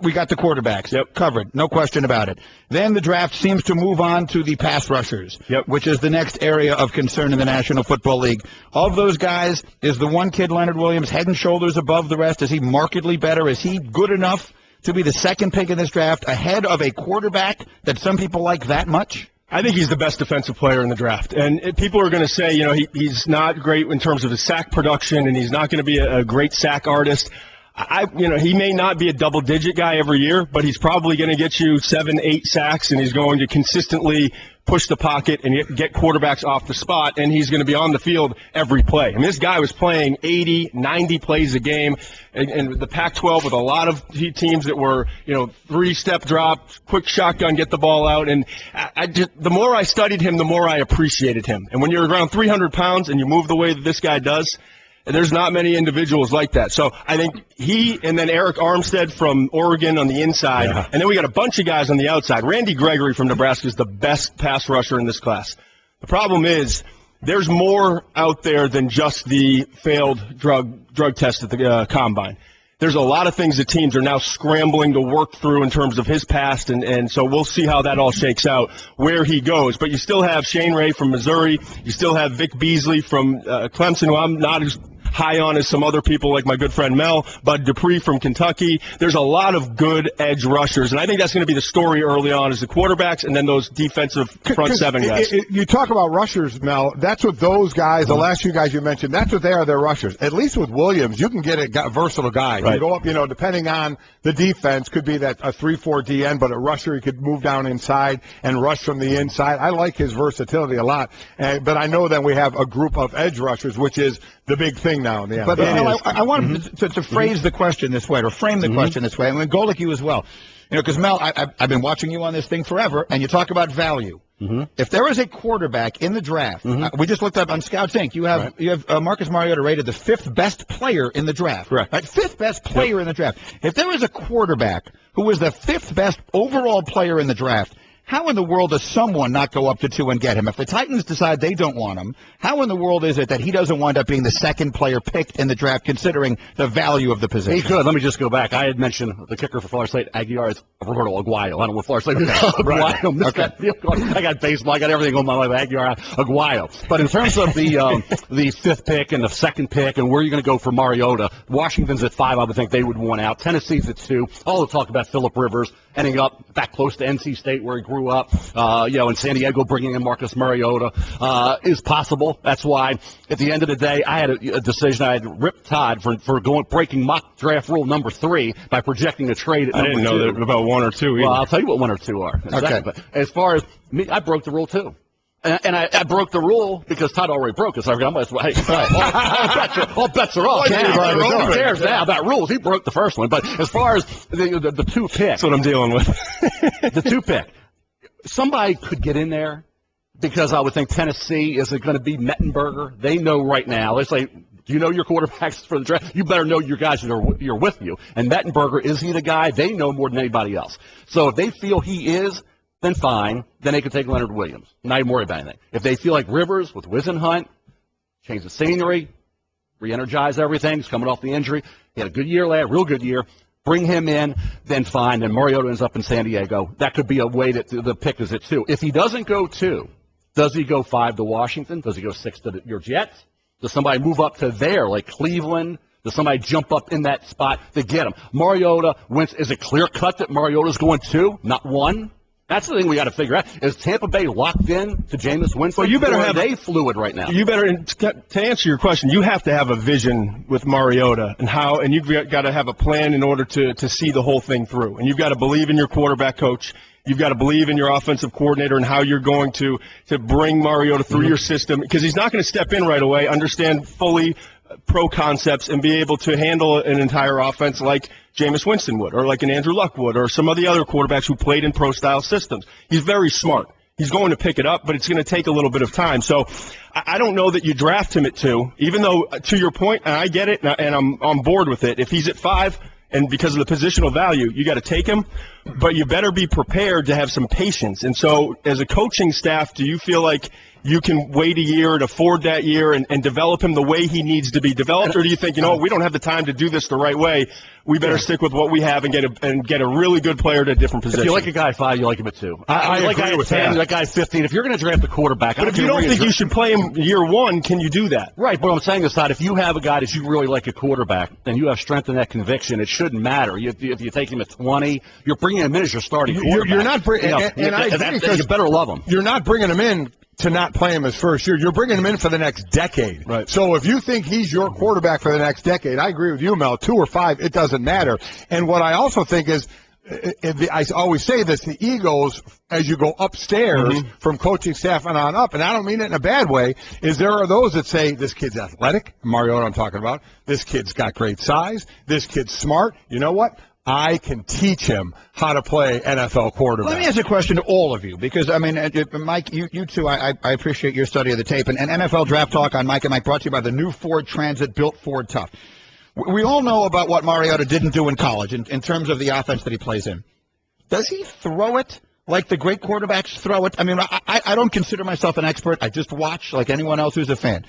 Speaker 5: we got the quarterbacks covered. No question about it. Then the draft seems to move on to the pass rushers, which is the next area of concern in the National Football League. Of those guys, is the one kid, Leonard Williams, head and shoulders above the rest? Is he markedly better? Is he good enough to be the second pick in this draft ahead of a quarterback that some people like that much?
Speaker 8: I think he's the best defensive player in the draft. And people are going to say, he's not great in terms of his sack production, and he's not going to be a great sack artist. He may not be a double-digit guy every year, but he's probably going to get you 7, 8 sacks, and he's going to consistently push the pocket and get quarterbacks off the spot, and he's going to be on the field every play. I mean, this guy was playing 80, 90 plays a game, and the Pac-12 with a lot of teams that were, 3-step drop, quick shotgun, get the ball out. And the more I studied him, the more I appreciated him. And when you're around 300 pounds and you move the way that this guy does, there's not many individuals like that. So I think he and then Eric Armstead from Oregon on the inside. Yeah. And then we got a bunch of guys on the outside. Randy Gregory from Nebraska is the best pass rusher in this class. The problem is there's more out there than just the failed drug test at the combine. There's a lot of things that teams are now scrambling to work through in terms of his past, and so we'll see how that all shakes out, where he goes. But you still have Shane Ray from Missouri. You still have Vic Beasley from Clemson, who I'm not as high on as some other people like my good friend Mel, Bud Dupree from Kentucky. There's a lot of good edge rushers, and I think that's going to be the story early on is the quarterbacks and then those defensive front seven guys.
Speaker 4: You talk about rushers, Mel. That's what those guys, the last few guys you mentioned, that's what they are, they're rushers. At least with Williams, you can get a versatile guy. Right. You go up, depending on the defense, could be that a 3-4 DN, but a rusher, he could move down inside and rush from the inside. I like his versatility a lot. But I know that we have a group of edge rushers, which is the big thing now in the NFL.
Speaker 5: But I want to phrase the question this way, or frame the question this way. I'm going to go like you as well. Because Mel, I've been watching you on this thing forever, and you talk about value. If there is a quarterback in the draft, we just looked up on Scouts Inc. You have Marcus Mariota rated the 5th best player in the draft. Right? 5th best player in the draft. If there is a quarterback who is the 5th best overall player in the draft, how in the world does someone not go up to 2 and get him? If the Titans decide they don't want him, how in the world is it that he doesn't wind up being the second player picked in the draft, considering the value of the position?
Speaker 10: He could. Let me just go back. I had mentioned the kicker for Florida State, Aguilar, is Roberto Aguayo. I don't know what Florida State is. Aguayo. I got baseball. I got everything on my life. Aguilar, Aguayo. But in terms of the fifth pick and the second pick and where you're going to go for Mariota, Washington's at 5. I would think they would want out. Tennessee's at 2. All the talk about Phillip Rivers ending up back close to NC State where he grew up. In San Diego, bringing in Marcus Mariota is possible. That's why, at the end of the day, I had a decision. I had ripped Todd for breaking mock draft rule number 3 by projecting a trade at
Speaker 8: I didn't know that about 1 or 2 either.
Speaker 10: Well, I'll tell you what 1 or 2 are.
Speaker 5: Okay.
Speaker 10: But as far as me, I broke the rule too. And I broke the rule because Todd already broke it. So all bets are off. Who cares now about rules? He broke the first one. But as far as the 2 pick.
Speaker 8: That's what I'm dealing with.
Speaker 10: The 2 pick. Somebody could get in there because I would think Tennessee isn't going to be Mettenberger. They know right now. It's like, do you know your quarterbacks for the draft? You better know your guys that are with you. And Mettenberger, is he the guy? They know more than anybody else. So if they feel he is, then fine. Then they can take Leonard Williams. Not even worry about anything. If they feel like Rivers with Wisenhunt, change the scenery, re-energize everything. He's coming off the injury. He had a good year real good year. Bring him in, then fine. Then Mariota ends up in San Diego. That could be a way that the pick is at 2. If he doesn't go 2, does he go 5 to Washington? Does he go 6 to your Jets? Does somebody move up to there, like Cleveland? Does somebody jump up in that spot to get him? Mariota wins. Is it clear cut that Mariota's going 2, not 1? That's the thing we got to figure out. Is Tampa Bay locked in to Jameis Winston?
Speaker 8: Well, you better have
Speaker 10: they fluid right now.
Speaker 8: You better, to answer your question, you have to have a vision with Mariota and you've got to have a plan in order to see the whole thing through. And you've got to believe in your quarterback coach. You've got to believe in your offensive coordinator and how you're going to bring Mariota through your system, because he's not going to step in right away, understand fully pro concepts, and be able to handle an entire offense like Jameis Winston would, or like an Andrew Luck would, or some of the other quarterbacks who played in pro-style systems. He's very smart. He's going to pick it up, but it's going to take a little bit of time. So I don't know that you draft him at 2, even though, to your point, and I get it, and I'm on board with it. If he's at 5, and because of the positional value, you got to take him, but you better be prepared to have some patience. And so as a coaching staff, do you feel like you can wait a year and afford that year and develop him the way he needs to be developed? Or do you think, we don't have the time to do this the right way. We better stick with what we have and get a really good player at a different position.
Speaker 10: If you like a guy at 5, you like him at 2.
Speaker 8: I
Speaker 10: like
Speaker 8: agree with 10,
Speaker 10: that guy at 15. If you're going to draft a quarterback,
Speaker 8: but if you don't think you should play him year 1, can you do that?
Speaker 10: Right, but what I'm saying is that if you have a guy that you really like a quarterback and you have strength in that conviction, it shouldn't matter. If you take him at 20, you're bringing him in as your starting quarterback.
Speaker 4: You're not bringing, and I agree, because
Speaker 10: you better love him.
Speaker 4: You're not bringing him in to not play him his first year. You're bringing him in for the next decade.
Speaker 8: Right.
Speaker 4: So if you think he's your quarterback for the next decade, I agree with you, Mel. 2 or 5, it doesn't matter. And what I also think is, I always say this, the egos, as you go upstairs from coaching staff and on up, and I don't mean it in a bad way, is there are those that say, this kid's athletic, Mariota I'm talking about, this kid's got great size, this kid's smart. You know what? I can teach him how to play NFL quarterback.
Speaker 5: Let me ask a question to all of you, because, Mike, you two, I appreciate your study of the tape. And NFL Draft Talk on Mike and Mike, brought to you by the new Ford Transit, built Ford tough. We all know about what Mariota didn't do in college in terms of the offense that he plays in. Does he throw it like the great quarterbacks throw it? I don't consider myself an expert. I just watch like anyone else who's a fan.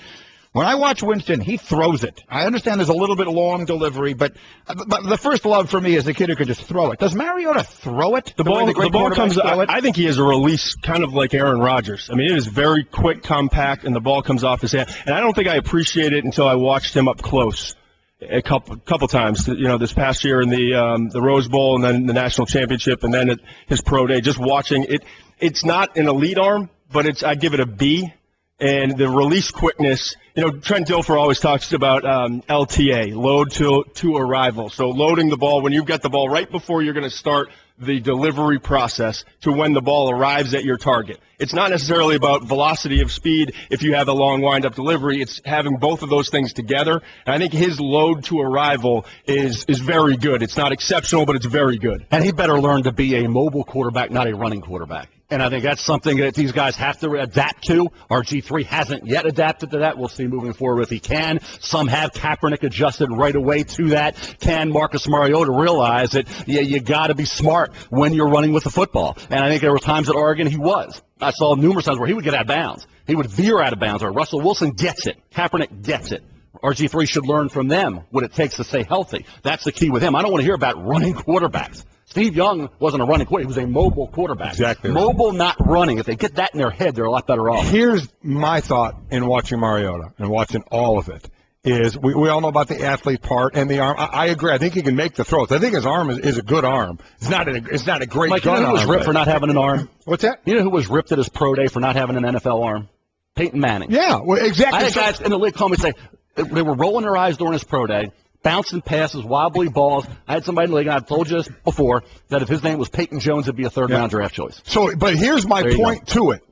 Speaker 5: When I watch Winston, he throws it. I understand there's a little bit long delivery, but the first love for me is the kid who can just throw it. Does Mariota throw it?
Speaker 8: The ball comes. I think he has a release kind of like Aaron Rodgers. It is very quick, compact, and the ball comes off his hand. And I don't think I appreciate it until I watched him up close a couple times. This past year in the Rose Bowl, and then the national championship, and then at his pro day. Just watching it, it's not an elite arm, but I give it a B. And the release quickness, Trent Dilfer always talks about LTA, load to arrival. So loading the ball when you've got the ball right before you're going to start the delivery process to when the ball arrives at your target. It's not necessarily about velocity of speed if you have a long wind-up delivery. It's having both of those things together. And I think his load to arrival is very good. It's not exceptional, but it's very good.
Speaker 10: And he better learn to be a mobile quarterback, not a running quarterback. And I think that's something that these guys have to adapt to. RG3 hasn't yet adapted to that. We'll see moving forward if he can. Some have. Kaepernick adjusted right away to that. Can Marcus Mariota realize that, you got to be smart when you're running with the football? And I think there were times at Oregon he was. I saw numerous times where he would get out of bounds. He would veer out of bounds. Or Russell Wilson gets it. Kaepernick gets it. RG3 should learn from them what it takes to stay healthy. That's the key with him. I don't want to hear about running quarterbacks. Steve Young wasn't a running quarterback. He was a mobile quarterback.
Speaker 4: Exactly.
Speaker 10: Mobile, not running. If they get that in their head, they're a lot better off.
Speaker 4: Here's my thought in watching Mariota and watching all of it is we all know about the athlete part and the arm. I agree. I think he can make the throws. I think his arm is a good arm. It's not a great
Speaker 10: Mike,
Speaker 4: gun
Speaker 10: you know who was
Speaker 4: arm,
Speaker 10: ripped for not having an arm?
Speaker 4: What's that?
Speaker 10: You know who was ripped at his pro day for not having an NFL arm? Peyton Manning.
Speaker 4: Yeah, well, exactly.
Speaker 10: I had guys in the league call me and say they were rolling their eyes during his pro day, bouncing passes, wobbly balls. I had somebody in the league, and I've told you this before, that if his name was Peyton Jones, it'd be a third-round draft choice.
Speaker 4: So, but here's my point to it,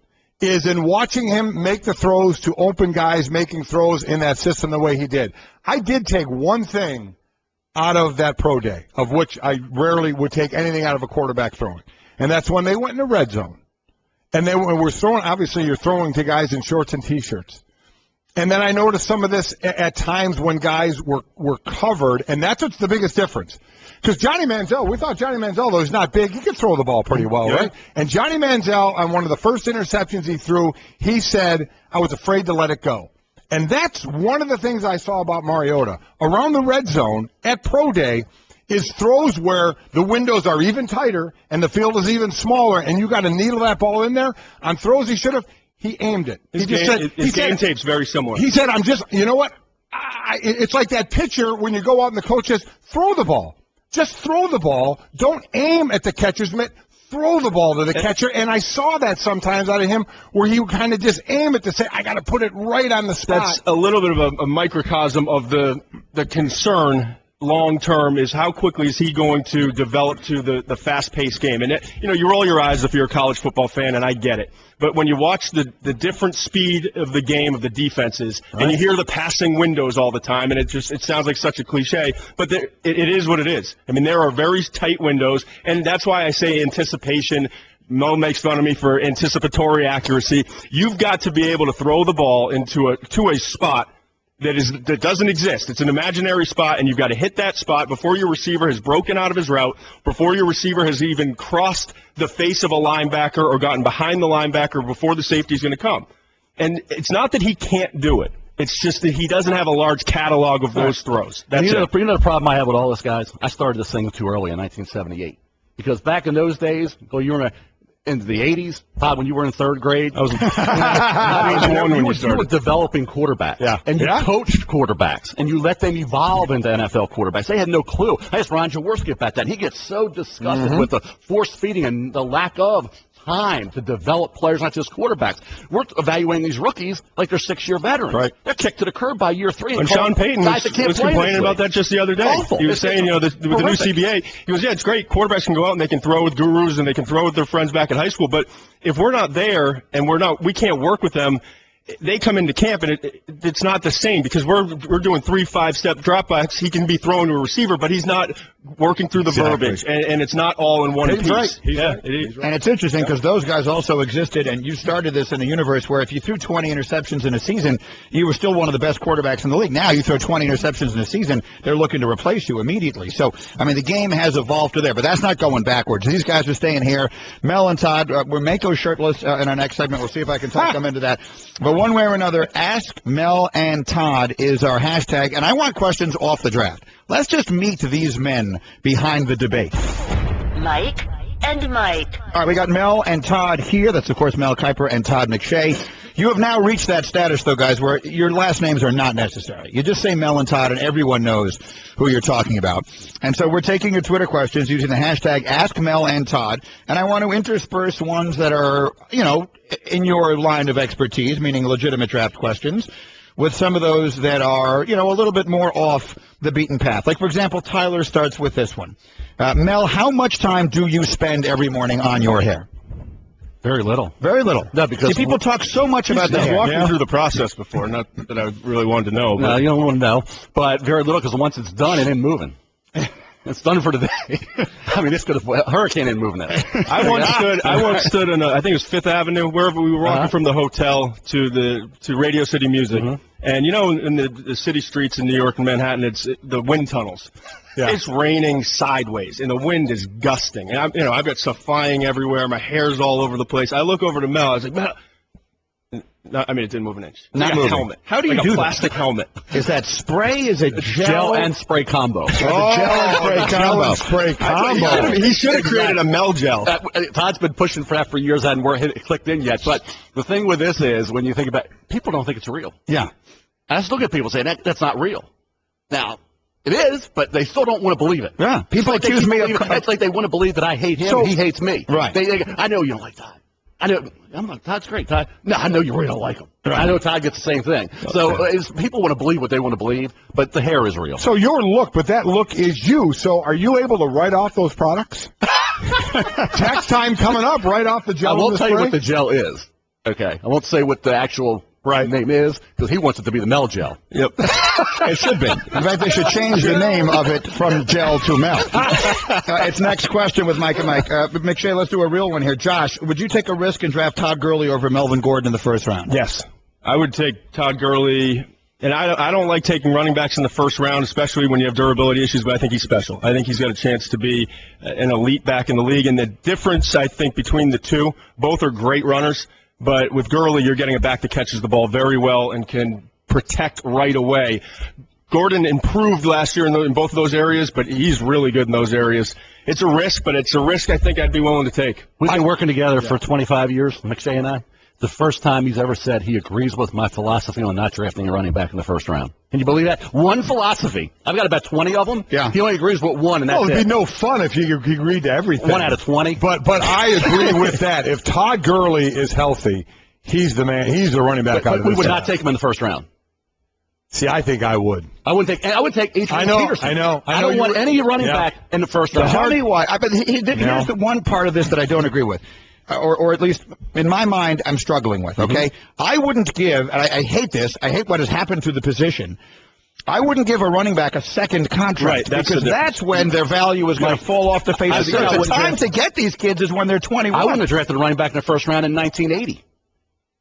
Speaker 4: is in watching him make the throws to open guys, making throws in that system the way he did. I did take one thing out of that pro day, of which I rarely would take anything out of a quarterback throwing, and that's when they went in the red zone. And then when we're throwing, obviously you're throwing to guys in shorts and T-shirts. And then I noticed some of this at times when guys were covered, and that's what's the biggest difference. Because Johnny Manziel, we thought Johnny Manziel, though he's not big, he could throw the ball pretty well, right? And Johnny Manziel, on one of the first interceptions he threw, he said, I was afraid to let it go. And that's one of the things I saw about Mariota. Around the red zone, at Pro Day, is throws where the windows are even tighter and the field is even smaller, and you got to needle that ball in there. On throws he should have, he aimed it.
Speaker 8: His game tape's very similar.
Speaker 4: He said, you know what? It's like that pitcher when you go out and the coach says, throw the ball. Just throw the ball. Don't aim at the catcher's mitt. Throw the ball to the catcher. And I saw that sometimes out of him where he would kind of just aim it to say, I got to put it right on the spot.
Speaker 8: That's a little bit of a microcosm of the concern long term is how quickly is he going to develop to the fast-paced game. And, you roll your eyes if you're a college football fan, and I get it. But when you watch the different speed of the game of the defenses, and you hear the passing windows all the time, and it sounds like such a cliche, but it is what it is. I mean, there are very tight windows, and that's why I say anticipation. Mo makes fun of me for anticipatory accuracy. You've got to be able to throw the ball into a spot that doesn't exist. It's an imaginary spot, and you've got to hit that spot before your receiver has broken out of his route, before your receiver has even crossed the face of a linebacker or gotten behind the linebacker before the safety is going to come. And it's not that he can't do it. It's just that he doesn't have a large catalog of those throws. That's
Speaker 10: the problem I have with all this, guys? I started this thing too early in 1978. Because back in those days, you were into the 80s, Todd, when you were in third grade, you were developing quarterbacks, and you coached quarterbacks, and you let them evolve into NFL quarterbacks. They had no clue. I asked Ron Jaworski about that. He gets so disgusted with the force feeding and the lack of time to develop players, not just quarterbacks. We're evaluating these rookies like they're 6-year veterans.
Speaker 4: Right.
Speaker 10: They're kicked to the curb by year 3.
Speaker 8: And Sean Payton was complaining about that just the other day.
Speaker 10: Awful.
Speaker 8: He was saying, with the new CBA, he goes, it's great. Quarterbacks can go out and they can throw with gurus and they can throw with their friends back in high school. But if we're not there and we can't work with them, they come into camp and it's not the same because we're doing 3-5-step dropbacks. He can be thrown to a receiver, but he's not working through the verbiage, and it's not all in one piece.
Speaker 4: Right.
Speaker 8: It is.
Speaker 5: And it's interesting because those guys also existed, and you started this in a universe where if you threw 20 interceptions in a season, you were still one of the best quarterbacks in the league. Now you throw 20 interceptions in a season, they're looking to replace you immediately. So, the game has evolved to there, but that's not going backwards. These guys are staying here. Mel and Todd, we're Mako shirtless in our next segment. We'll see if I can talk them into that. But one way or another, Ask Mel and Todd is our hashtag, and I want questions off the draft. Let's just meet these men behind the debate.
Speaker 1: Mike and Mike.
Speaker 5: All right, we got Mel and Todd here. That's, of course, Mel Kiper and Todd McShay. You have now reached that status, though, guys, where your last names are not necessary. You just say Mel and Todd, and everyone knows who you're talking about. And so we're taking your Twitter questions using the hashtag AskMelAndTodd, and I want to intersperse ones that are, in your line of expertise, meaning legitimate draft questions, with some of those that are, a little bit more off the beaten path. Like, for example, Tyler starts with this one. Mel, how much time do you spend every morning on your hair?
Speaker 10: Very little.
Speaker 5: Very little.
Speaker 10: No, because
Speaker 5: people talk so much about the hair.
Speaker 8: I've walked me through the process before, not that I really wanted to know.
Speaker 10: No, you don't want to know. But very little because once it's done, it ain't moving. It's done for today. I mean, this could have hurricane ain't moving that.
Speaker 8: I once stood on I think it was Fifth Avenue, wherever we were walking from the hotel to Radio City Music, and in the city streets in New York and Manhattan, it's the wind tunnels. Yeah. It's raining sideways, and the wind is gusting, and I've got stuff flying everywhere. My hair's all over the place. I look over to Mel. I was like, Mel. No, I mean, it didn't move an inch.
Speaker 5: Not moving.
Speaker 8: Helmet.
Speaker 5: How do you
Speaker 8: do
Speaker 5: a
Speaker 8: plastic helmet?
Speaker 5: Is that spray? Is it
Speaker 10: gel and spray combo?
Speaker 5: Gel and spray combo.
Speaker 8: He should have created a Mel gel.
Speaker 10: Todd's been pushing for that for years, and we're clicked in yet. But the thing with this is, when you think about it, people don't think it's real.
Speaker 5: Yeah.
Speaker 10: I still get people saying that's not real. Now, it is, but they still don't want to believe it.
Speaker 5: Yeah. People accuse me of...
Speaker 10: It's like they want to believe that I hate him, he hates me.
Speaker 5: Right.
Speaker 10: I know you don't like Todd. I'm like, Todd's great, Todd. No, I know you really don't like him. Right. I know Todd gets the same thing. So people want to believe what they want to believe, but the hair is real.
Speaker 4: So your look, but that look is you. So are you able to write off those products? Tax time coming up, right off the gel.
Speaker 10: I won't tell you what the gel is. Okay. I won't say what the actual name is, because he wants it to be the Mel gel.
Speaker 8: Yep.
Speaker 5: It should be. In fact, they should change the name of it from gel to Mel. It's next question with Mike and Mike. McShay, let's do a real one here. Josh, would you take a risk and draft Todd Gurley over Melvin Gordon in the first round?
Speaker 8: Yes. I would take Todd Gurley, and I don't like taking running backs in the first round, especially when you have durability issues, but I think he's special. I think he's got a chance to be an elite back in the league, and the difference, I think, between the two, both are great runners. But with Gurley, you're getting a back that catches the ball very well and can protect right away. Gordon improved last year in both of those areas, but he's really good in those areas. It's a risk, but it's a risk I think I'd be willing to take.
Speaker 10: We've been working together for 25 years, McShay and I. The first time he's ever said he agrees with my philosophy on not drafting a running back in the first round. Can you believe that? One philosophy. I've got about 20 of them.
Speaker 5: Yeah.
Speaker 10: He only agrees with one, and that's
Speaker 4: it'd be no fun if you agreed to everything.
Speaker 10: 1 out of 20.
Speaker 4: But I agree with that. If Todd Gurley is healthy, he's the man. He's the running back out of this.
Speaker 10: We would not take him in the first round.
Speaker 4: See, I think I would.
Speaker 10: I would take Adrian Peterson.
Speaker 4: I know.
Speaker 10: I don't want any running back in the first round.
Speaker 5: Tell me why. Here's the one part of this that I don't agree with. Or at least in my mind, I'm struggling with, okay? I wouldn't give, and I hate this, I hate what has happened to the position. I wouldn't give a running back a second contract, because that's when their value is going to fall off the face of the earth. The time to get these kids is when they're 21.
Speaker 10: I wouldn't have drafted a running back in the first round in 1980.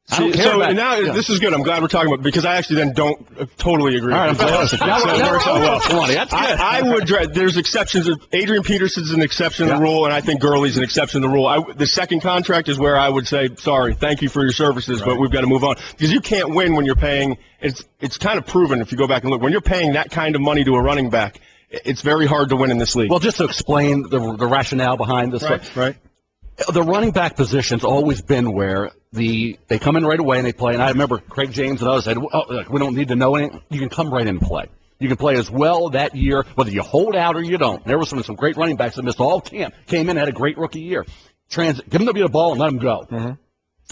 Speaker 8: This is good. I'm glad we're talking about it, because I actually then don't totally agree.
Speaker 10: All right, I'm glad.
Speaker 8: I would draft. There's exceptions. Adrian Peterson's an exception to the rule, and I think Gurley's an exception to the rule. The second contract is where I would say, sorry, thank you for your services, but we've got to move on, because you can't win when you're paying. It's kind of proven if you go back and look. When you're paying that kind of money to a running back, it's very hard to win in this league.
Speaker 10: Well, just to explain the rationale behind this.
Speaker 8: Right.
Speaker 10: The running back position's always been where they come in right away and they play. And I remember Craig James and others said, we don't need to know anything. You can come right in and play. You can play as well that year, whether you hold out or you don't. There were some great running backs that missed all camp, came in and had a great rookie year. Give them the ball and let them go.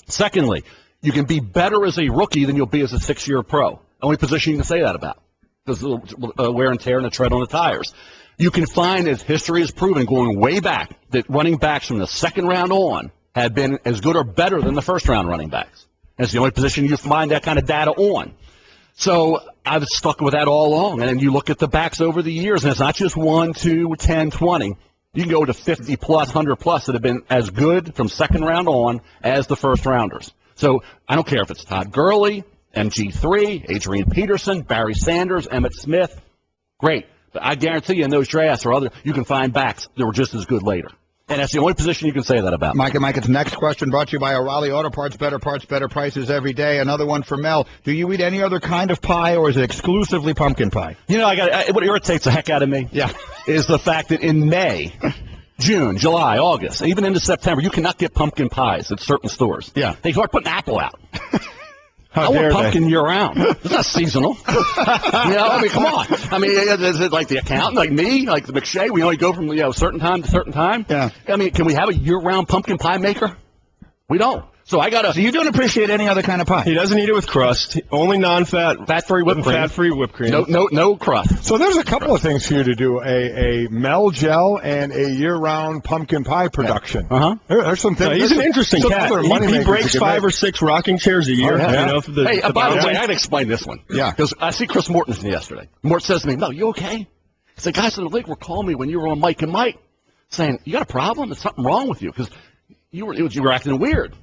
Speaker 10: Secondly, you can be better as a rookie than you'll be as a 6-year pro. Only position you can say that about, because of the wear and tear and the tread on the tires. You can find, as history has proven, going way back, that running backs from the second round on have been as good or better than the first round running backs. That's the only position you find that kind of data on. So I've stuck with that all along. And then you look at the backs over the years, and it's not just 1, 2, 10, 20. You can go to 50 plus, 100 plus that have been as good from second round on as the first rounders. So I don't care if it's Todd Gurley, MG3, Adrian Peterson, Barry Sanders, Emmitt Smith. Great. But I guarantee you in those drafts or other, you can find backs that were just as good later. And that's the only position you can say that about.
Speaker 5: Mike, it's next question brought to you by O'Reilly Auto Parts. Better parts, better prices every day. Another one for Mel. Do you eat any other kind of pie, or is it exclusively pumpkin pie?
Speaker 10: You know, what irritates the heck out of me is the fact that in May, June, July, August, even into September, you cannot get pumpkin pies at certain stores.
Speaker 5: Yeah.
Speaker 10: They start putting apple out. I want pumpkin year-round. It's not seasonal. I mean, come on. I mean, is it like the accountant, like me, like the McShay? We only go from certain time to certain time?
Speaker 5: Yeah.
Speaker 10: I mean, can we have a year-round pumpkin pie maker? We don't. So you don't appreciate any other kind of pie?
Speaker 8: He doesn't eat it with crust. Only non-fat,
Speaker 10: fat-free whipped cream.
Speaker 8: Fat-free whipped cream.
Speaker 10: No crust.
Speaker 4: So there's a couple of things for you to do: a Mel gel and a year-round pumpkin pie production. There's some things.
Speaker 8: He's an interesting cat. He breaks 5 or 6 rocking chairs a year.
Speaker 10: By the way, I got to explain this one.
Speaker 5: Yeah.
Speaker 10: Because I see Chris Mortensen yesterday. Mort says to me, "Mel, you okay?" said, guys in the league were calling me when you were on Mike and Mike, saying, you got a problem? There's something wrong with you because you were acting weird.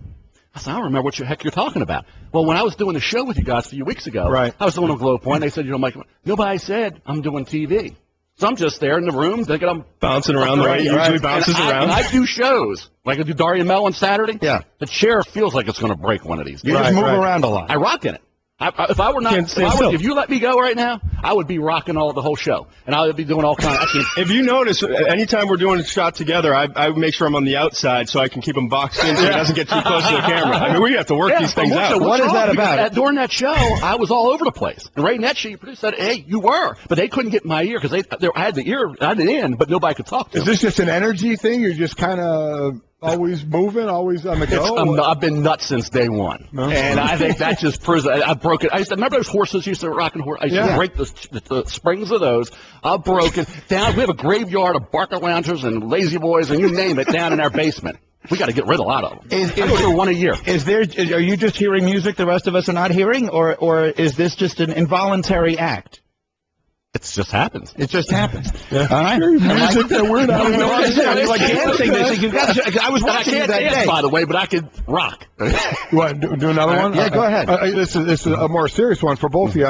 Speaker 10: I said, I don't remember what the heck you're talking about. Well, when I was doing the show with you guys a few weeks ago, I was doing a Glow Point. They said, Mike, nobody said I'm doing TV. So I'm just there in the room thinking I'm
Speaker 8: bouncing around the way it usually bounces around.
Speaker 10: When I do shows, like I do Daria Mel on Saturday, the chair feels like it's going to break one of these.
Speaker 5: You just move around a lot.
Speaker 10: I rock in it. If you let me go right now, I would be rocking the whole show, and I would be doing all kinds.
Speaker 8: If you notice, anytime we're doing a shot together, I make sure I'm on the outside so I can keep him boxed in so he doesn't get too close to the camera. I mean, we have to work these things out.
Speaker 5: What is that about?
Speaker 10: During that show, I was all over the place. And Ray Netchie produced said, "Hey, you were," but they couldn't get in my ear because I had it in, but nobody could talk to me.
Speaker 4: Is this just an energy thing? You're just kind of always moving, always on the go?
Speaker 10: I've been nuts since day one. And I think that just proves it. I broke it. I used to remember those horses used to rocking horse. I used to break the springs of those. I've broken down. We have a graveyard of Barker Loungers and Lazy Boys and you name it down in our basement. We got to get rid of a lot of them. I go through one a year.
Speaker 5: Are you just hearing music the rest of us are not hearing, or is this just an involuntary act?
Speaker 10: It just happens.
Speaker 5: It just happens.
Speaker 4: Yeah. All right. Music that we're not
Speaker 5: like dancing. I was watching
Speaker 10: you that day, by the way, but I could rock.
Speaker 4: You want to do another one?
Speaker 5: Yeah, go ahead.
Speaker 4: This is a more serious one for both of you.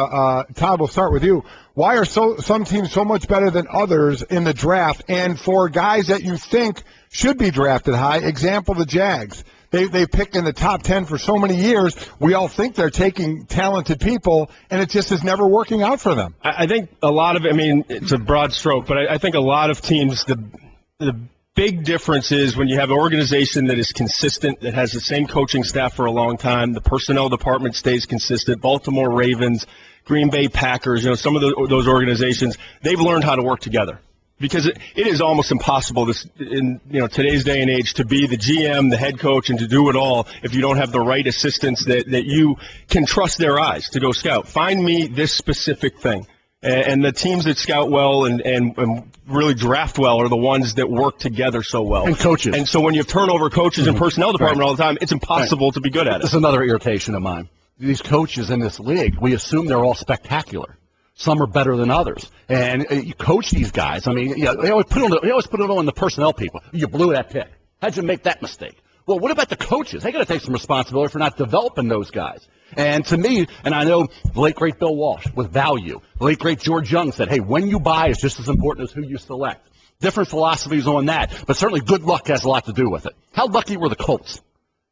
Speaker 4: Todd, we'll start with you. Why are some teams so much better than others in the draft? And for guys that you think should be drafted high, example, the Jags. They pick in the top 10 for so many years. We all think they're taking talented people, and it just is never working out for them.
Speaker 8: I think a lot of it, I mean, it's a broad stroke, but I think a lot of teams, the big difference is when you have an organization that is consistent, that has the same coaching staff for a long time, the personnel department stays consistent, Baltimore Ravens, Green Bay Packers, some of those organizations, they've learned how to work together. Because it is almost impossible in today's day and age to be the GM, the head coach, and to do it all if you don't have the right assistants that you can trust their eyes to go scout. Find me this specific thing. And the teams that scout well and really draft well are the ones that work together so well.
Speaker 10: And coaches.
Speaker 8: And so when you have turnover coaches and personnel department all the time, it's impossible to be good at it.
Speaker 10: This is another irritation of mine. These coaches in this league, we assume they're all spectacular. Some are better than others, and you coach these guys. I mean, they always put it on the personnel people. You blew that pick. How'd you make that mistake? Well, what about the coaches? They got to take some responsibility for not developing those guys. And to me, and I know the late great Bill Walsh with value. The late great George Young said, "Hey, when you buy is just as important as who you select." Different philosophies on that, but certainly good luck has a lot to do with it. How lucky were the Colts?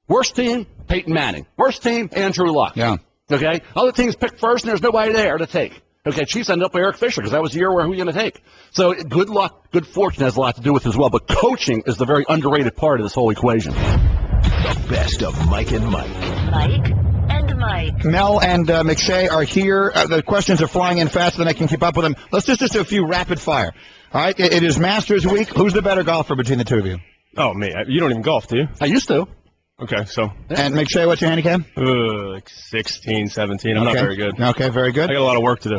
Speaker 10: Worst team, Peyton Manning. Worst team, Andrew Luck.
Speaker 5: Yeah.
Speaker 10: Okay. Other teams picked first, and there's nobody there to take. Okay, Chiefs ended up with Eric Fisher because that was the year where who are you going to take? So good luck, good fortune has a lot to do with it as well. But coaching is the very underrated part of this whole equation.
Speaker 2: The best of Mike and Mike.
Speaker 1: Mike and Mike.
Speaker 5: Mel and McShay are here. The questions are flying in faster than I can keep up with them. Let's just do a few rapid fire. All right, it is Masters Week. Who's the better golfer between the two of you?
Speaker 8: Oh, me. You don't even golf, do you?
Speaker 10: I used to.
Speaker 8: Okay, so.
Speaker 5: And McShay, what's your handicap?
Speaker 8: Like 16, 17. I'm not very good.
Speaker 5: Okay, very good.
Speaker 8: I got a lot of work to do.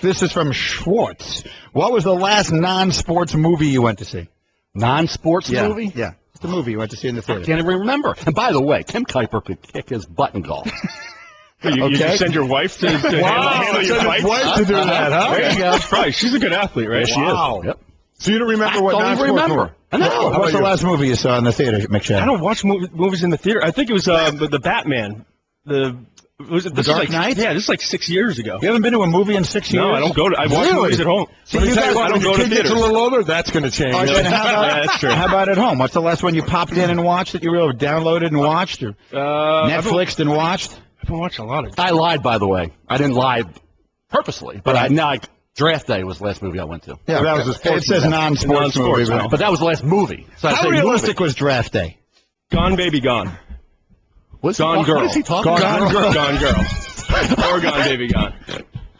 Speaker 5: This is from Schwartz. What was the last non-sports movie you went to see?
Speaker 10: Non-sports movie?
Speaker 5: Yeah. It's the movie you went to see in the theater.
Speaker 10: I can't even remember. And by the way, Kim Kiper could kick his butt in golf.
Speaker 8: You send your wife to handle your wife
Speaker 4: to do that, huh?
Speaker 8: There you go. Right. She's a good athlete, right?
Speaker 4: Wow.
Speaker 8: She is. Yep.
Speaker 4: So you don't remember what non-sports
Speaker 10: remember. I know.
Speaker 5: What's the last movie you saw in the theater, McShay?
Speaker 8: I don't watch movies in the theater. I think it was the Batman.
Speaker 5: The Dark Knight?
Speaker 8: Yeah, this is like 6 years ago.
Speaker 5: You haven't been to a movie in 6 years?
Speaker 8: No, I don't go to. I watch movies at home.
Speaker 5: See,
Speaker 8: I don't go to theaters.
Speaker 4: A little older, that's going to change.
Speaker 8: Yeah, that's true.
Speaker 5: How about at home? What's the last one you popped in and watched that you really downloaded and watched, or Netflixed and watched?
Speaker 8: I've been watching a lot of.
Speaker 10: I lied, by the way. I didn't lie purposely, but Draft Day was the last movie I went to.
Speaker 5: Yeah, that was a sports. It says non-sports movie,
Speaker 10: but that was the last movie. So
Speaker 5: how realistic was Draft Day?
Speaker 8: Gone Baby Gone.
Speaker 10: Gone Girl.
Speaker 8: What is he talking about? Gone Girl. Or Gone Baby Gone.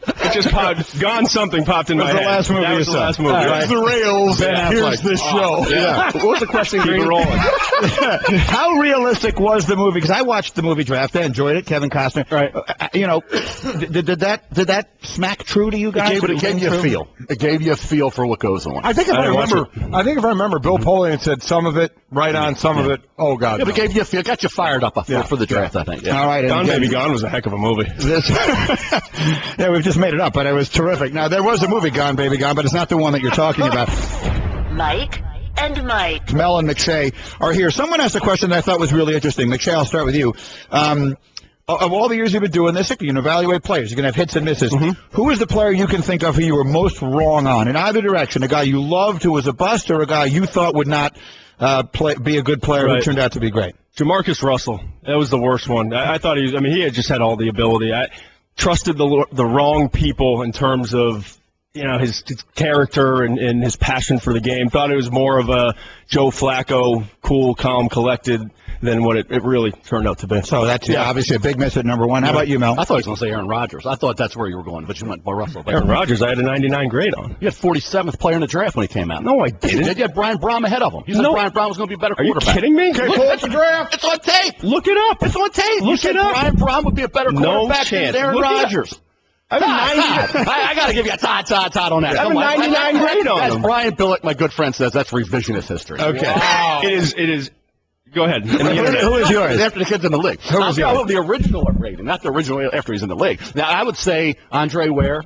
Speaker 8: It just popped. Gone something popped in my head.
Speaker 5: That was the last movie.
Speaker 4: That's the rails. Here's this show.
Speaker 8: Yeah. What was the question?
Speaker 5: Keep it rolling. How realistic was the movie? Because I watched the movie Draft. I enjoyed it. Kevin Costner.
Speaker 8: Right.
Speaker 5: Did that smack true to you guys?
Speaker 10: It gave you a feel. It gave you a feel for what goes on.
Speaker 4: I think if I remember, Bill Polian said some of it right on, some of it. Oh God.
Speaker 10: Yeah, but it gave you a feel. It got you fired up for the draft. I think.
Speaker 8: Yeah.
Speaker 5: All right.
Speaker 8: Gone Baby Gone was a heck of a movie.
Speaker 5: Yeah, we've just made it it up, but it was terrific. Now, there was a movie, Gone Baby Gone, but it's not the one that you're talking about.
Speaker 1: Mike and Mike.
Speaker 5: Mel and McShay are here. Someone asked a question that I thought was really interesting. McShay, I'll start with you. Of all the years you've been doing this, you can evaluate players. You can have hits and misses. Who is the player you can think of who you were most wrong on in either direction? A guy you loved who was a bust, or a guy you thought would not be a good player who turned out to be great?
Speaker 8: Jamarcus Russell. That was the worst one. I thought he had just had all the ability. I trusted the wrong people in terms of his character and his passion for the game. Thought it was more of a Joe Flacco, cool, calm, collected, than what it really turned out to be.
Speaker 5: So that's obviously a big miss at number one. How about you, Mel?
Speaker 10: I thought he was going to say Aaron Rodgers. I thought that's where you were going, but you went by Russell.
Speaker 8: Aaron Rodgers, I had a 99 grade on.
Speaker 10: You had 47th player in the draft when he came out.
Speaker 8: No, I didn't.
Speaker 10: You had Brian Brown ahead of him. You said Brian Brown was going to be a better quarterback.
Speaker 8: Are you kidding me?
Speaker 10: Okay,
Speaker 5: that's the draft.
Speaker 10: It's on tape.
Speaker 8: Look it up.
Speaker 10: It's on tape.
Speaker 8: Look it up.
Speaker 10: Brian Brown would be a better quarterback than Aaron Rodgers. I got to give you a Todd on that.
Speaker 8: I have a 99 grade on him.
Speaker 10: As Brian Billick, my good friend, says, that's revisionist history.
Speaker 5: Okay.
Speaker 8: Wow. It is. Go ahead.
Speaker 5: Who is yours?
Speaker 10: After the kid's in the league.
Speaker 5: Who is yours?
Speaker 10: The original rating, not the original after he's in the league. Now, I would say Andre Ware.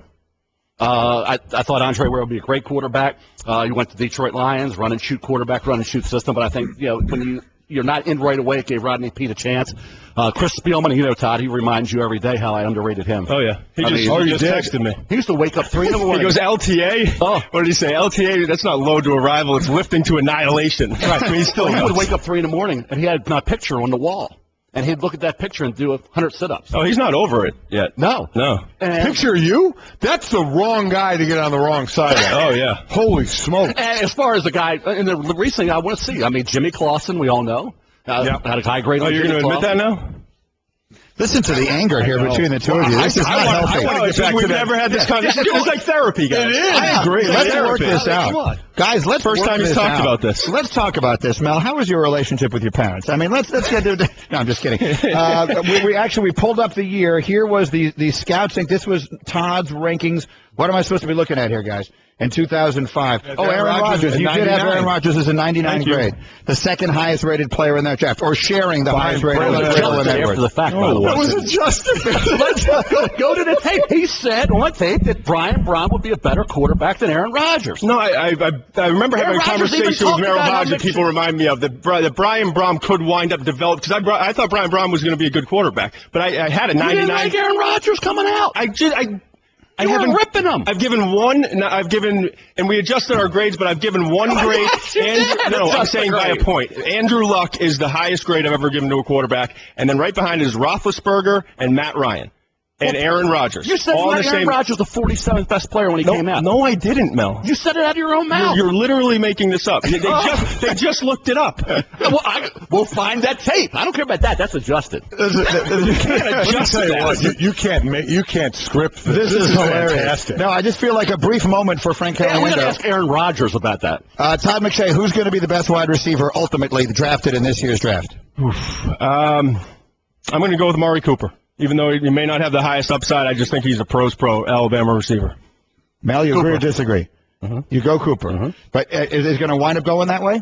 Speaker 10: I thought Andre Ware would be a great quarterback. He went to Detroit Lions, run and shoot quarterback, run and shoot system. But I think when you're not in right away, it gave Rodney Peete a chance. Chris Spielman, Todd, he reminds you every day how I underrated him.
Speaker 8: Oh, yeah. He just texted me.
Speaker 10: He used to wake up 3 in the morning.
Speaker 8: He goes, LTA? Oh. What did he say? LTA, that's not load to arrival. It's lifting to annihilation. Right.
Speaker 10: He would wake up 3 in the morning, and he had my picture on the wall. And he'd look at that picture and do 100 sit-ups.
Speaker 8: Oh, he's not over it yet.
Speaker 10: No.
Speaker 4: Picture you? That's the wrong guy to get on the wrong side of.
Speaker 8: Oh, yeah.
Speaker 4: Holy smoke.
Speaker 10: And as far as the guy, recently I want to see. Jimmy Clausen, we all know. Had a high grade.
Speaker 8: Oh, you're going to admit that now?
Speaker 5: Listen to the anger here between the two of you. This is not healthy.
Speaker 8: We've never had this conversation. It's like therapy, guys.
Speaker 4: It is.
Speaker 5: I agree. Let's work this out. Guys, let's
Speaker 8: First time he's talked about this.
Speaker 5: Let's talk about this. Mel, how was your relationship with your parents? I mean, let's get to... No, I'm just kidding. We pulled up the year. Here was the scouts think this was Todd's rankings. What am I supposed to be looking at here, guys? In 2005. Aaron Rodgers. You did have Aaron Rodgers as a 99 grade. The second highest rated player in that draft. Or sharing the highest rated
Speaker 10: after the fact, by the way.
Speaker 4: That was adjusted.
Speaker 10: Let's go to the tape. He said on tape that Brian Brown would be a better quarterback than Aaron Rodgers.
Speaker 8: No, I remember having a conversation with Merrill Hodge people remind me of that Brian Brown could wind up developing, because I thought Brian Brown was going to be a good quarterback, but I had a 99.
Speaker 10: You didn't like Aaron Rodgers coming out.
Speaker 8: I haven't ripping them. I've given one, and we adjusted our grades, but I've given one grade. I'm saying by a point. Andrew Luck is the highest grade I've ever given to a quarterback, and then right behind it is Roethlisberger and Matt Ryan. And Aaron Rodgers.
Speaker 10: You said Aaron Rodgers was the 47th best player when he came out.
Speaker 8: No, I didn't, Mel.
Speaker 10: You said it out of your own mouth.
Speaker 8: You're literally making this up. They just looked it up.
Speaker 10: We'll find that tape. I don't care about that. That's adjusted.
Speaker 4: You can't adjust that. You can't script this.
Speaker 5: This is hilarious.
Speaker 4: Fantastic.
Speaker 5: No, I just feel like a brief moment for Frank Caliendo.
Speaker 10: We're going to ask Aaron Rodgers about that.
Speaker 5: Todd McShay, who's going to be the best wide receiver ultimately drafted in this year's draft?
Speaker 8: I'm going to go with Amari Cooper. Even though he may not have the highest upside, I just think he's a pro's pro Alabama receiver.
Speaker 5: Mel, you agree or disagree? You go Cooper. But is it going to wind up going that way?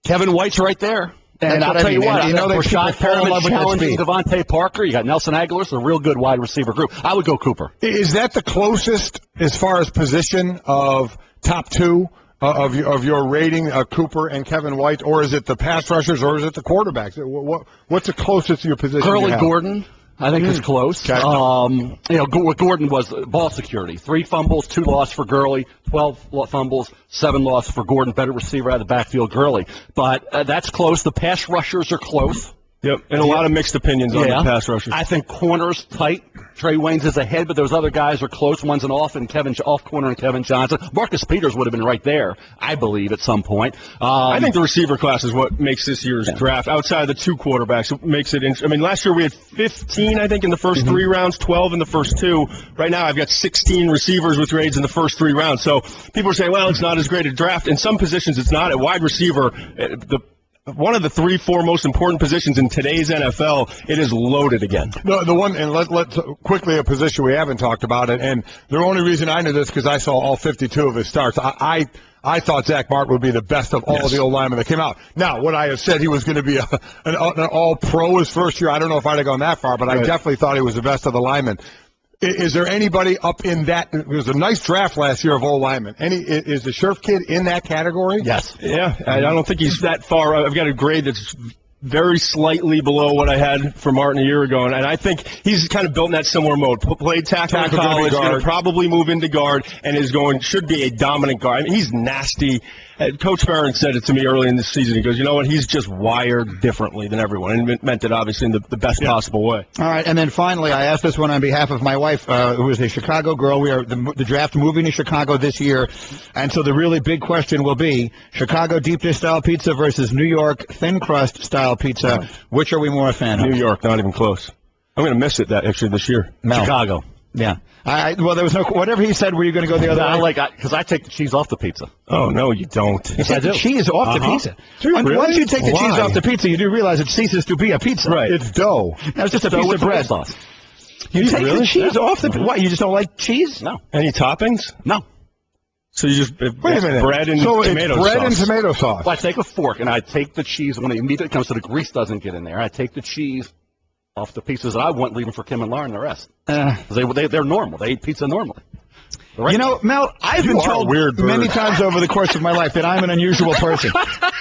Speaker 10: Kevin White's right there. And I'll tell you what, you know that Rashad Perriman challenging Devontae Parker. You got Nelson Aguilar. It's a real good wide receiver group. I would go Cooper.
Speaker 4: Is that the closest as far as position of top two? Of your rating, Cooper and Kevin White, or is it the pass rushers, or is it the quarterbacks? What's the closest to your position?
Speaker 10: Gurley Gordon, I think is close.
Speaker 4: Okay.
Speaker 10: Gordon was ball security. 3 fumbles, 2 lost for Gurley, 12 fumbles, 7 lost for Gordon. Better receiver out of the backfield, Gurley. But that's close. The pass rushers are close.
Speaker 8: Yep, and a lot of mixed opinions on the pass rushers.
Speaker 10: I think corners tight. Trey Waynes is ahead, but those other guys are close. One's an off corner and Kevin Johnson. Marcus Peters would have been right there, I believe, at some point.
Speaker 8: I think the receiver class is what makes this year's draft. Outside of the 2 quarterbacks, it makes it interesting. I mean, last year we had 15, I think, in the first 3 rounds, 12 in the first 2. Right now I've got 16 receivers with grades in the first 3 rounds. So people are saying, well, it's not as great a draft. In some positions it's not. At wide receiver, one of the 3-4 most important positions in today's NFL, it is loaded again.
Speaker 4: No, the one, and let's quickly a position we haven't talked about it, and the only reason I knew this because I saw all 52 of his starts. I thought Zach Martin would be the best of all of the old linemen that came out. Now, would I have said he was going to be an all-pro his first year? I don't know if I'd have gone that far, but I definitely thought he was the best of the linemen. Is there anybody up in that? There was a nice draft last year of old linemen. Is the Scherf kid in that category?
Speaker 8: Yes. Yeah, I don't think he's that far. I've got a grade that's very slightly below what I had for Martin a year ago, and I think he's kind of built in that similar mode. Played tackle in college, going to probably move into guard, and should be a dominant guard. I mean, he's nasty. Coach Barron said it to me early in the season. He goes, you know what? He's just wired differently than everyone, and meant it obviously in the best possible way.
Speaker 5: All right, and then finally, I asked this one on behalf of my wife, who is a Chicago girl. We are the draft moving to Chicago this year, and so the really big question will be Chicago deep dish style pizza versus New York thin crust style pizza. Which are we more a fan of?
Speaker 8: New York, not even close. I'm going to miss it this year.
Speaker 5: Mel.
Speaker 10: Chicago.
Speaker 5: Yeah. Well, there was no. Whatever he said, were you going to go the other way?
Speaker 10: Because I take the cheese off the pizza.
Speaker 8: Oh no, you don't.
Speaker 5: You take the cheese off the pizza.
Speaker 8: Really?
Speaker 5: Once you take the cheese off the pizza, you do realize it ceases to be a pizza.
Speaker 8: Right.
Speaker 4: It's dough.
Speaker 5: That's just a piece of bread.
Speaker 10: Sauce.
Speaker 5: You take the cheese off the. What? You just don't like cheese?
Speaker 10: No.
Speaker 8: Any toppings?
Speaker 10: No.
Speaker 8: So you just
Speaker 4: wait a minute.
Speaker 8: Bread and tomato
Speaker 4: it's bread
Speaker 8: sauce.
Speaker 4: and tomato sauce.
Speaker 10: Well, I take a fork and I take the cheese when it immediately comes so the grease doesn't get in there. I take the cheese off the pieces that I want, leaving for Kim and Lauren and the rest. They're normal. They eat pizza normally.
Speaker 5: You know, Mel, I've been told many times over the course of my life that I'm an unusual person,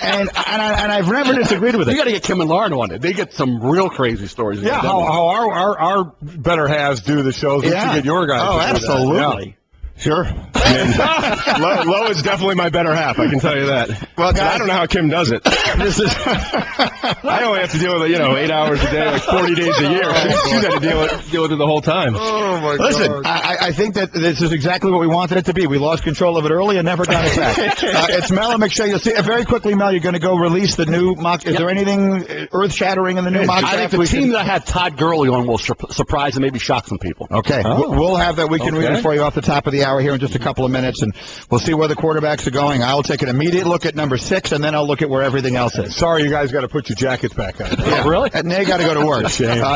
Speaker 5: and I've never disagreed with it.
Speaker 10: You got to get Kim and Lauren on it. They get some real crazy stories.
Speaker 4: Yeah, how our better halves do the shows. Yeah. You get your guys.
Speaker 5: Oh, absolutely.
Speaker 4: Yeah. Sure.
Speaker 8: Low is definitely my better half, I can tell you that. Well, guys, I don't know how Kim does it. I only have to deal with it, 8 hours a day, like 40 days a year. She's got to deal with it the whole time.
Speaker 4: Oh, my God.
Speaker 5: Listen, I think that this is exactly what we wanted it to be. We lost control of it early and never got it back. It's Mel and McShay. You'll see very quickly, Mel, you're going to go release the new mock. Is there anything earth-shattering in the new mock?
Speaker 10: I think the team that had Todd Gurley on will surprise and maybe shock some people.
Speaker 5: Okay. We'll have that. We can read it for you off the top of the hour here in just a couple of minutes, and we'll see where the quarterbacks are going. I'll take an immediate look at number 6, and then I'll look at where everything else is.
Speaker 4: Sorry, you guys got to put your jackets back on.
Speaker 5: Yeah, really? And they got to go to work.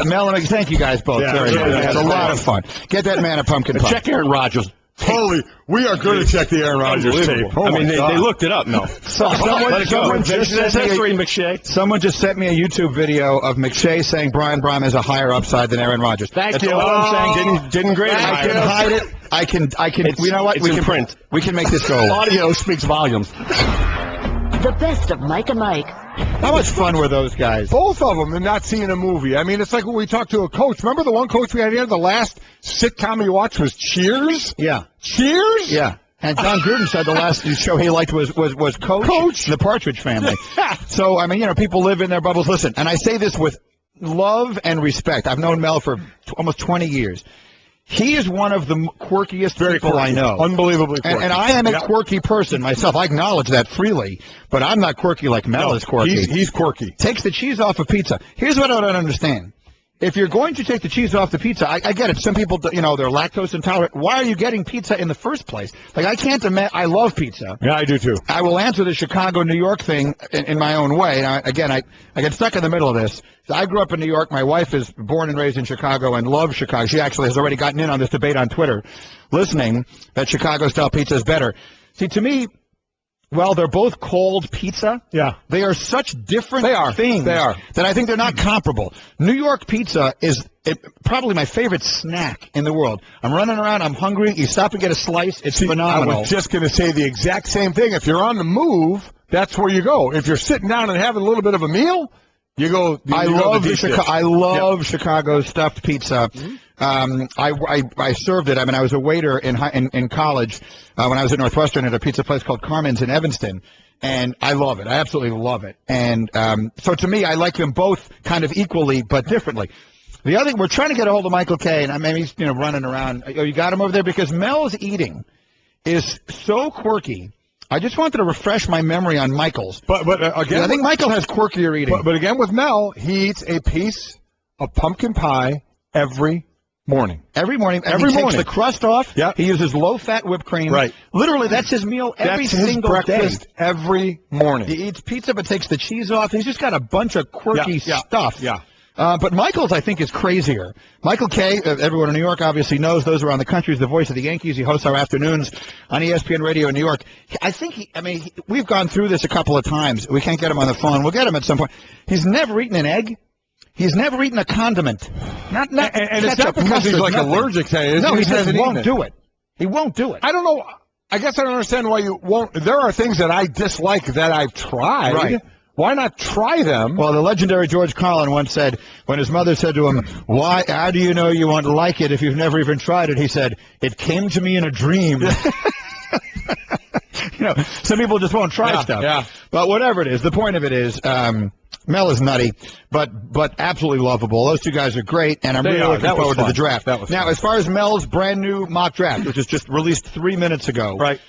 Speaker 5: Mel and thank you guys both very much. It's a lot of fun. Get that man a pumpkin pie.
Speaker 10: Check Aaron Rodgers.
Speaker 4: We are going to check the Aaron Rodgers tape.
Speaker 8: Oh, they looked it up. No.
Speaker 5: Someone just sent me a YouTube video of McShay saying Brian Brohm has a higher upside than Aaron Rodgers.
Speaker 10: Thank you.
Speaker 8: That's all I'm saying. Didn't grade it.
Speaker 5: I can hide it. I can. You know what?
Speaker 8: We can print.
Speaker 5: We can make this go.
Speaker 10: Audio speaks volumes.
Speaker 1: The best of Mike and Mike.
Speaker 5: How much fun were those guys?
Speaker 4: Both of them, and not seeing a movie. I mean, it's like when we talked to a coach. Remember the one coach we had here? The last sitcom he watched was Cheers?
Speaker 5: Yeah.
Speaker 4: Cheers?
Speaker 5: Yeah. And John Gruden said the last show he liked was Coach, the Partridge Family. So, I mean, people live in their bubbles. Listen, and I say this with love and respect. I've known Mel for almost 20 years. He is one of the quirkiest people I know.
Speaker 4: Unbelievably quirky.
Speaker 5: And I am a quirky person myself. I acknowledge that freely, but I'm not quirky like Mel is quirky.
Speaker 4: He's quirky.
Speaker 5: Takes the cheese off of pizza. Here's what I don't understand. If you're going to take the cheese off the pizza, I get it. Some people, they're lactose intolerant. Why are you getting pizza in the first place? Like, I can't imagine. I love pizza.
Speaker 4: Yeah, I do too.
Speaker 5: I will answer the Chicago-New York thing in my own way. And I get stuck in the middle of this. I grew up in New York. My wife is born and raised in Chicago and loves Chicago. She actually has already gotten in on this debate on Twitter, listening that Chicago-style pizza is better. See, to me, well, they're both called pizza.
Speaker 4: Yeah.
Speaker 5: They are such different things
Speaker 4: They are.
Speaker 5: that I think they're not comparable. New York pizza is probably my favorite snack in the world. I'm running around. I'm hungry. You stop and get a slice. It's phenomenal.
Speaker 4: I was just going to say the exact same thing. If you're on the move, that's where you go. If you're sitting down and having a little bit of a meal, you go. I
Speaker 5: love Chicago's stuffed pizza. I served it. I mean, I was a waiter in college when I was at Northwestern at a pizza place called Carmen's in Evanston, and I love it. I absolutely love it. And so to me, I like them both kind of equally but differently. The other thing, we're trying to get a hold of Michael Kay, and maybe he's running around. Oh, you got him over there? Because Mel's eating is so quirky. I just wanted to refresh my memory on Michael's.
Speaker 4: But again,
Speaker 5: I think Michael has quirkier eating.
Speaker 4: But again, with Mel, he eats a piece of pumpkin pie every morning.
Speaker 5: Every morning.
Speaker 4: Every morning.
Speaker 5: Takes the crust off.
Speaker 4: Yeah.
Speaker 5: He uses low-fat whipped cream.
Speaker 4: Right.
Speaker 5: Literally, that's his meal every single
Speaker 4: breakfast
Speaker 5: day.
Speaker 4: Every morning.
Speaker 5: He eats pizza but takes the cheese off. He's just got a bunch of quirky stuff.
Speaker 4: Yeah.
Speaker 5: But Michael's, I think, is crazier. Michael Kay, everyone in New York obviously knows, those around the country, is the voice of the Yankees. He hosts our afternoons on ESPN Radio in New York. I think we've gone through this a couple of times. We can't get him on the phone. We'll get him at some point. He's never eaten an egg. He's never eaten a condiment. Not
Speaker 4: and it's not because he's like allergic to it.
Speaker 5: No, he just won't do it. He won't do it.
Speaker 4: I don't know. I guess I don't understand why you won't. There are things that I dislike that I've tried.
Speaker 5: Right.
Speaker 4: Why not try them?
Speaker 5: Well, the legendary George Carlin once said, when his mother said to him, how do you know you won't like it if you've never even tried it? He said, it came to me in a dream. Some people just won't try stuff.
Speaker 4: Yeah.
Speaker 5: But whatever it is, the point of it is, Mel is nutty, but absolutely lovable. Those two guys are great, and I'm really looking forward to the draft. Now, as far as Mel's brand new mock draft, which was just released 3 minutes ago,
Speaker 4: right?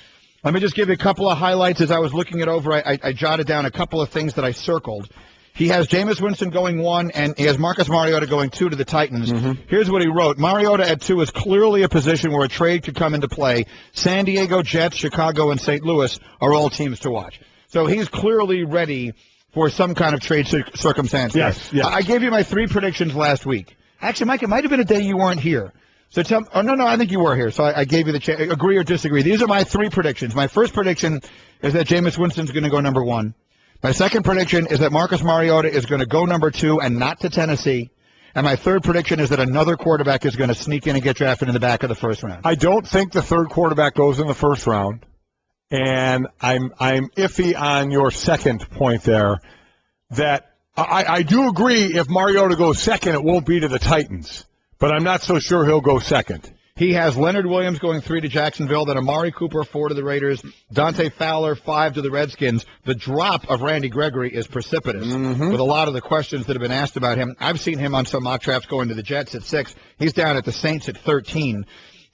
Speaker 5: Let me just give you a couple of highlights as I was looking it over. I jotted down a couple of things that I circled. He has Jameis Winston going 1, and he has Marcus Mariota going 2 to the Titans. Here's what he wrote. Mariota at 2 is clearly a position where a trade could come into play. San Diego, Jets, Chicago, and St. Louis are all teams to watch. So he's clearly ready for some kind of trade circumstance.
Speaker 4: Yes.
Speaker 5: I gave you my 3 predictions last week. Actually, Mike, it might have been a day you weren't here. So no, I think you were here. So I gave you the chance. Agree or disagree. These are my 3 predictions. My first prediction is that Jameis Winston's going to go number 1. My second prediction is that Marcus Mariota is going to go number 2 and not to Tennessee. And my third prediction is that another quarterback is going to sneak in and get drafted in the back of the first round.
Speaker 4: I don't think the third quarterback goes in the first round. And I'm iffy on your second point there. That I do agree if Mariota goes second, it won't be to the Titans. But I'm not so sure he'll go second.
Speaker 5: He has Leonard Williams going 3 to Jacksonville, then Amari Cooper 4 to the Raiders, Dante Fowler 5 to the Redskins. The drop of Randy Gregory is precipitous with a lot of the questions that have been asked about him. I've seen him on some mock drafts going to the Jets at 6. He's down at the Saints at 13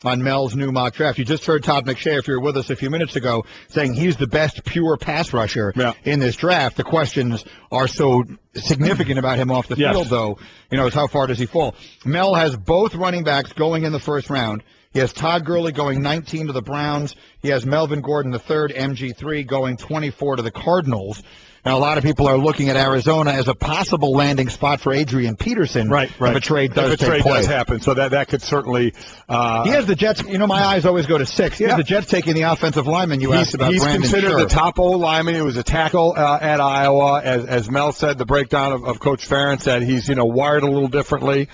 Speaker 5: on Mel's new mock draft. You just heard Todd McShay, if you were with us a few minutes ago, saying he's the best pure pass rusher in this draft. The questions are so significant about him off the field, though, is how far does he fall? Mel has both running backs going in the first round. He has Todd Gurley going 19 to the Browns. He has Melvin Gordon III, MG3, going 24 to the Cardinals. Now, a lot of people are looking at Arizona as a possible landing spot for Adrian Peterson. Right. If a trade does take place.
Speaker 4: Does happen, so that could certainly.
Speaker 5: He has the Jets. My eyes always go to 6. He has the Jets taking the offensive lineman. Asked about.
Speaker 4: He's
Speaker 5: Brandon
Speaker 4: considered
Speaker 5: Scherf.
Speaker 4: the top O lineman. He was a tackle at Iowa, as Mel said. The breakdown of Coach Ferentz said he's wired a little differently.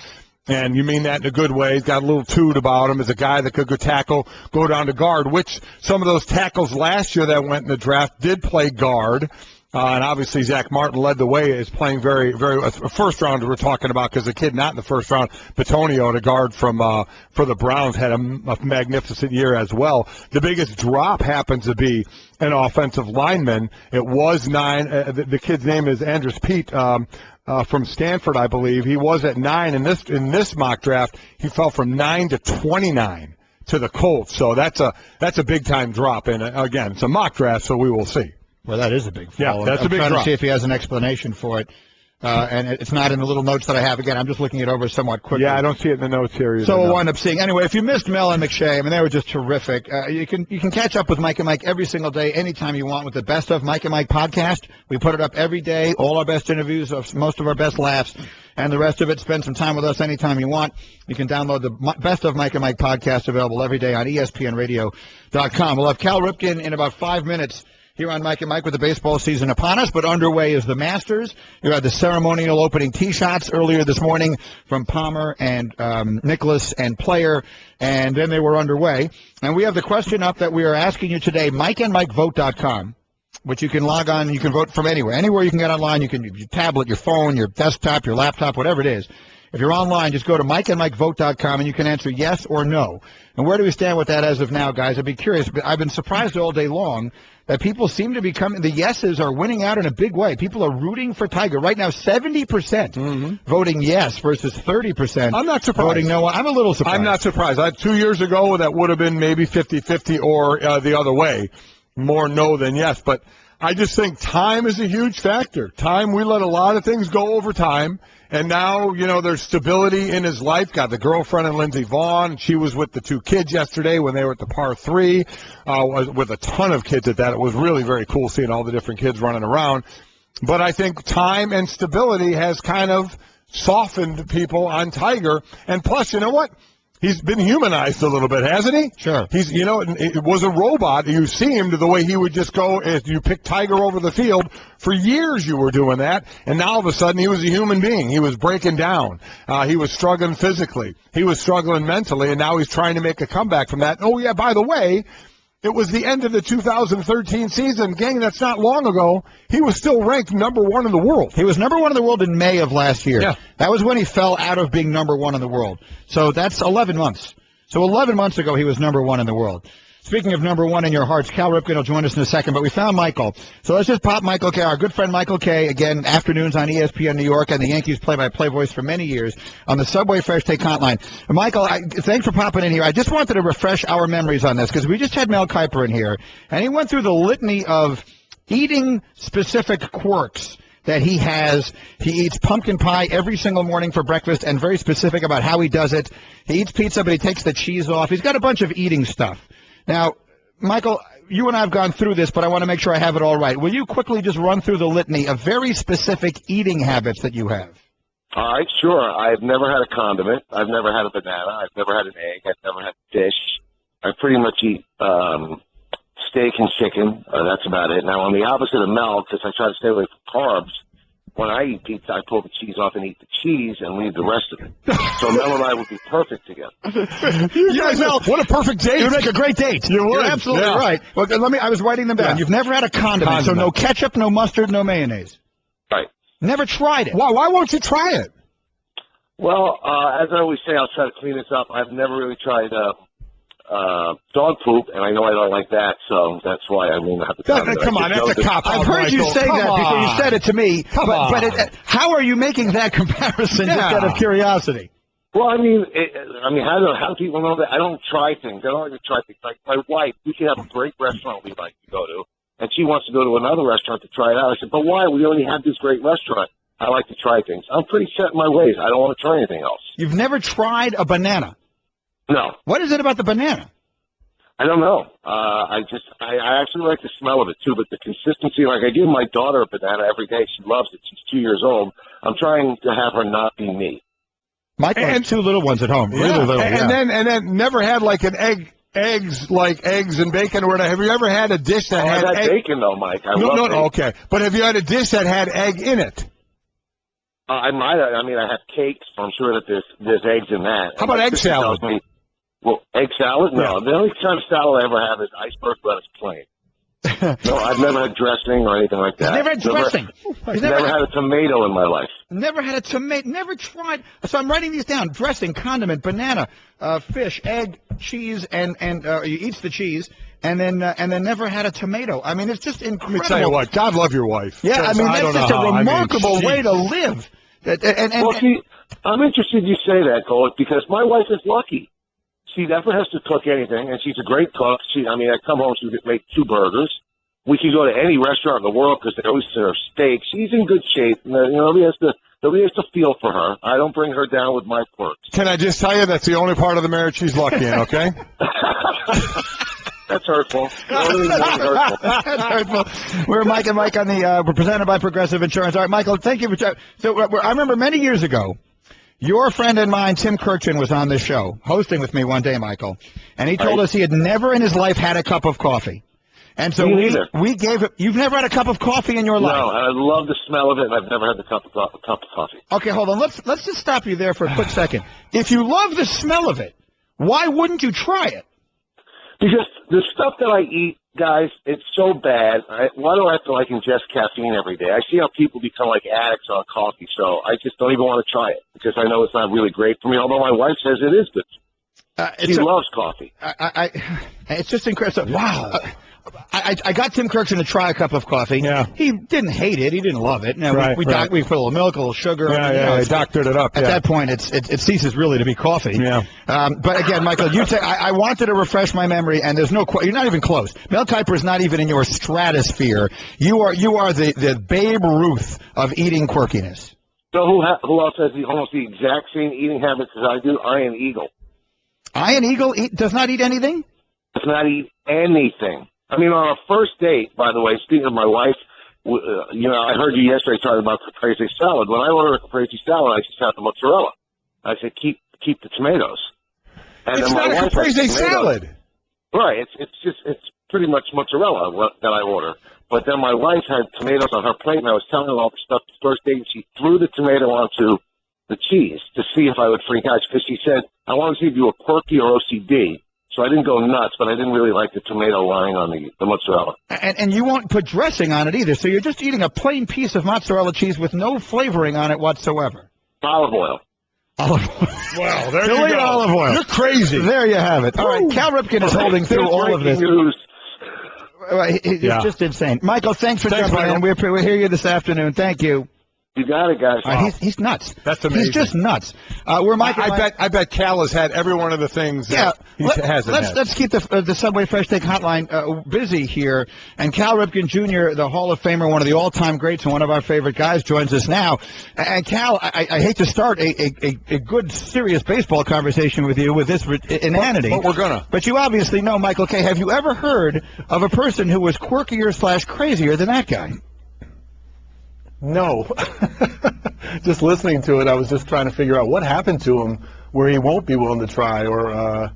Speaker 4: And you mean that in a good way. He's got a little toot about him as a guy that could go tackle, go down to guard, which some of those tackles last year that went in the draft did play guard. And obviously Zach Martin led the way, is playing very, very, a first rounder we're talking about, because the kid not in the first round, Bitonio, the guard for the Browns, had a magnificent year as well. The biggest drop happens to be an offensive lineman. It was 9. The kid's name is Andres Pete, from Stanford, I believe. He was at 9 in this mock draft. He fell from 9 to 29 to the Colts. So that's a big time drop. And again, it's a mock draft, so we will see.
Speaker 5: Well, that is a big fall.
Speaker 4: Yeah, that's a big drop.
Speaker 5: I'm trying to see if he has an explanation for it. And it's not in the little notes that I have. Again, I'm just looking it over somewhat quickly.
Speaker 4: Yeah, I don't see it in the notes here either.
Speaker 5: So we'll wind up seeing. Anyway, if you missed Mel and McShay, they were just terrific. You can catch up with Mike and Mike every single day, anytime you want, with the Best of Mike and Mike podcast. We put it up every day, all our best interviews, most of our best laughs, and the rest of it. Spend some time with us anytime you want. You can download the Best of Mike and Mike podcast, available every day on ESPNradio.com. We'll have Cal Ripken in about 5 minutes here on Mike and Mike with the baseball season upon us, but underway is the Masters. You had the ceremonial opening tee shots earlier this morning from Palmer and Nicklaus and Player, and then they were underway. And we have the question up that we are asking you today, MikeandMikeVote.com, which you can log on. You can vote from anywhere. Anywhere you can get online. You can, your tablet, your phone, your desktop, your laptop, whatever it is. If you're online, just go to MikeandMikeVote.com, and you can answer yes or no. And where do we stand with that as of now, guys? I'd be curious. But I've been surprised all day long that people seem to be coming. The yeses are winning out in a big way. People are rooting for Tiger. Right now, 70% voting yes versus 30%.
Speaker 4: I'm not surprised.
Speaker 5: Voting no. I'm a little surprised.
Speaker 4: I'm not surprised. 2 years ago, that would have been maybe 50-50 or the other way. More no than yes. But I just think time is a huge factor. Time, we let a lot of things go over time. And now, there's stability in his life. Got the girlfriend and Lindsey Vonn. She was with the 2 kids yesterday when they were at the par 3, with a ton of kids at that. It was really very cool seeing all the different kids running around. But I think time and stability has kind of softened people on Tiger. And plus, you know what? He's been humanized a little bit, hasn't he?
Speaker 5: Sure.
Speaker 4: He's, it was a robot. You see him to the way he would just go, if you pick Tiger over the field. For years you were doing that, and now all of a sudden he was a human being. He was breaking down. He was struggling physically. He was struggling mentally, and now he's trying to make a comeback from that. Oh, yeah, by the way, it was the end of the 2013 season. Gang, that's not long ago. He was still ranked number 1 in the world.
Speaker 5: He was number 1 in the world in May of last year.
Speaker 4: Yeah.
Speaker 5: That was when he fell out of being number 1 in the world. So that's 11 months. So 11 months ago, he was number 1 in the world. Speaking of number 1 in your hearts, Cal Ripken will join us in a second, but we found Michael. So let's just pop Michael K., our good friend Michael K., again, afternoons on ESPN New York and the Yankees play-by-play voice for many years on the Subway Fresh Take Hotline. Michael, thanks for popping in here. I just wanted to refresh our memories on this because we just had Mel Kiper in here, and he went through the litany of eating specific quirks that he has. He eats pumpkin pie every single morning for breakfast and very specific about how he does it. He eats pizza, but he takes the cheese off. He's got a bunch of eating stuff. Now, Michael, you and I have gone through this, but I want to make sure I have it all right. Will you quickly just run through the litany of very specific eating habits that you have?
Speaker 11: All right, sure. I've never had a condiment. I've never had a banana. I've never had an egg. I've never had fish. I pretty much eat steak and chicken. That's about it. Now, on the opposite of Mel, because I try to stay away from carbs, when I eat pizza, I pull the cheese off and eat the cheese and leave the rest of it. So Mel and I would be perfect together.
Speaker 4: You guys, Mel, what a perfect date.
Speaker 5: You'd make a great date.
Speaker 4: You would.
Speaker 5: You're absolutely right. Well, I was writing them down. Yeah. You've never had a condiment, so no ketchup, no mustard, no mayonnaise.
Speaker 11: Right.
Speaker 5: Never tried it.
Speaker 4: Why won't you try it?
Speaker 11: Well, as I always say, I'll try to clean this up. I've never really tried dog poop, and I know I don't like that, so that's why I won't have to.
Speaker 4: Come on, that's a cop.
Speaker 5: I've heard you say that before. You said it to me. But how are you making that comparison? Just out of curiosity.
Speaker 11: Well, I mean, how do people know that I don't try things? I don't even try things. Like my wife, we can have a great restaurant we like to go to, and she wants to go to another restaurant to try it out. I said, but why? We already have this great restaurant. I like to try things. I'm pretty set in my ways. I don't want to try anything else.
Speaker 5: You've never tried a banana?
Speaker 11: No.
Speaker 5: What is it about the banana?
Speaker 11: I don't know. I actually like the smell of it too, but the consistency, like I give my daughter a banana every day. She loves it. She's 2 years old. I'm trying to have her not be me.
Speaker 5: Michael has 2 little ones at home.
Speaker 4: Yeah.
Speaker 5: Little,
Speaker 4: and then never had like an eggs and bacon or whatever. Have you ever had a dish that had
Speaker 11: egg? Bacon though, Mike.
Speaker 4: No, okay. But have you had a dish that had egg in it?
Speaker 11: I might have. I mean, I have cakes, so I'm sure that there's eggs in that.
Speaker 4: How about egg salad?
Speaker 11: Well, egg salad? No. Yeah. The only kind of salad I ever have is iceberg lettuce plain. No, I've never had dressing or anything like that.
Speaker 5: Never had dressing?
Speaker 11: Never had a tomato in my life.
Speaker 5: Never had a tomato. Never tried. So I'm writing these down. Dressing, condiment, banana, fish, egg, cheese, and he eats the cheese. And then never had a tomato. I mean, it's just incredible.
Speaker 4: Let me tell you what, God love your wife.
Speaker 5: Yeah, I mean, that's just a remarkable way to live.
Speaker 11: Well, see, I'm interested you say that, Cole, because my wife is lucky. She never has to cook anything, and she's a great cook. I come home, she could make 2 burgers. We can go to any restaurant in the world because they always serve steak. She's in good shape. Nobody has to feel for her. I don't bring her down with my quirks.
Speaker 4: Can I just tell you that's the only part of the marriage she's lucky in, okay?
Speaker 11: That's hurtful.
Speaker 5: That's hurtful. We're Mike and Mike on the. We're presented by Progressive Insurance. All right, Michael, thank you for. So I remember many years ago, your friend and mine, Tim Kirchin, was on this show hosting with me one day, Michael, and he told us he had never in his life had a cup of coffee. And so we gave him. You've never had a cup of coffee in your life?
Speaker 11: No, and I love the smell of it, and I've never had a cup of coffee.
Speaker 5: Okay, hold on. Let's just stop you there for a quick second. If you love the smell of it, why wouldn't you try it?
Speaker 11: Because the stuff that I eat, guys, it's so bad. Why do I have to, ingest caffeine every day? I see how people become, addicts on coffee, so I just don't even want to try it because I know it's not really great for me, although my wife says it is good. She loves coffee.
Speaker 5: It's just incredible. Wow. I got Tim Kirkson to try a cup of coffee.
Speaker 4: Yeah.
Speaker 5: He didn't hate it. He didn't love it. Now, we put a little milk, a little sugar.
Speaker 4: Yeah, doctored it up.
Speaker 5: At that point, it ceases really to be coffee.
Speaker 4: Yeah.
Speaker 5: But again, Michael, I wanted to refresh my memory, and there's you're not even close. Mel Kiper is not even in your stratosphere. You are the Babe Ruth of eating quirkiness.
Speaker 11: So who else has almost the exact same eating habits as I do? Iron Eagle.
Speaker 5: Iron Eagle does not eat anything?
Speaker 11: Does not eat anything. I mean, on our first date, by the way, speaking of my wife, I heard you yesterday talking about caprese salad. When I order a caprese salad, I just have the mozzarella. I said, keep the tomatoes. And
Speaker 4: it's
Speaker 11: then
Speaker 4: not
Speaker 11: my
Speaker 4: a
Speaker 11: wife
Speaker 4: caprese
Speaker 11: has tomatoes.
Speaker 4: salad.
Speaker 11: Right. It's pretty much mozzarella that I order. But then my wife had tomatoes on her plate, and I was telling her all the stuff the first day, and she threw the tomato onto the cheese to see if I would freak out, because she said, I want to see if you were quirky or OCD. So I didn't go nuts, but I didn't really like the tomato lying on the mozzarella.
Speaker 5: And you won't put dressing on it either, so you're just eating a plain piece of mozzarella cheese with no flavoring on it whatsoever.
Speaker 11: Olive oil.
Speaker 5: Olive oil.
Speaker 4: Wow, there
Speaker 5: Delete
Speaker 4: you go.
Speaker 5: olive oil.
Speaker 4: You're crazy.
Speaker 5: There you have it. All right, Cal Ripken is holding through all of this.
Speaker 11: News.
Speaker 5: It's just insane. Michael, thanks for jumping in. We'll hear you this afternoon. Thank you.
Speaker 11: You got it, guys.
Speaker 5: He's nuts.
Speaker 4: That's amazing.
Speaker 5: He's just nuts. We're Michael.
Speaker 4: I bet Cal has had every one of the things that he hasn't had.
Speaker 5: Let's keep the Subway Fresh Take Hotline busy here. And Cal Ripken Jr., the Hall of Famer, one of the all-time greats and one of our favorite guys, joins us now. And Cal, I hate to start a good, serious baseball conversation with you with this inanity.
Speaker 4: But we're gonna.
Speaker 5: But you obviously know Michael Kay. Have you ever heard of a person who was quirkier/crazier than that guy?
Speaker 3: No. Just listening to it, I was just trying to figure out what happened to him where he won't be willing to try, or I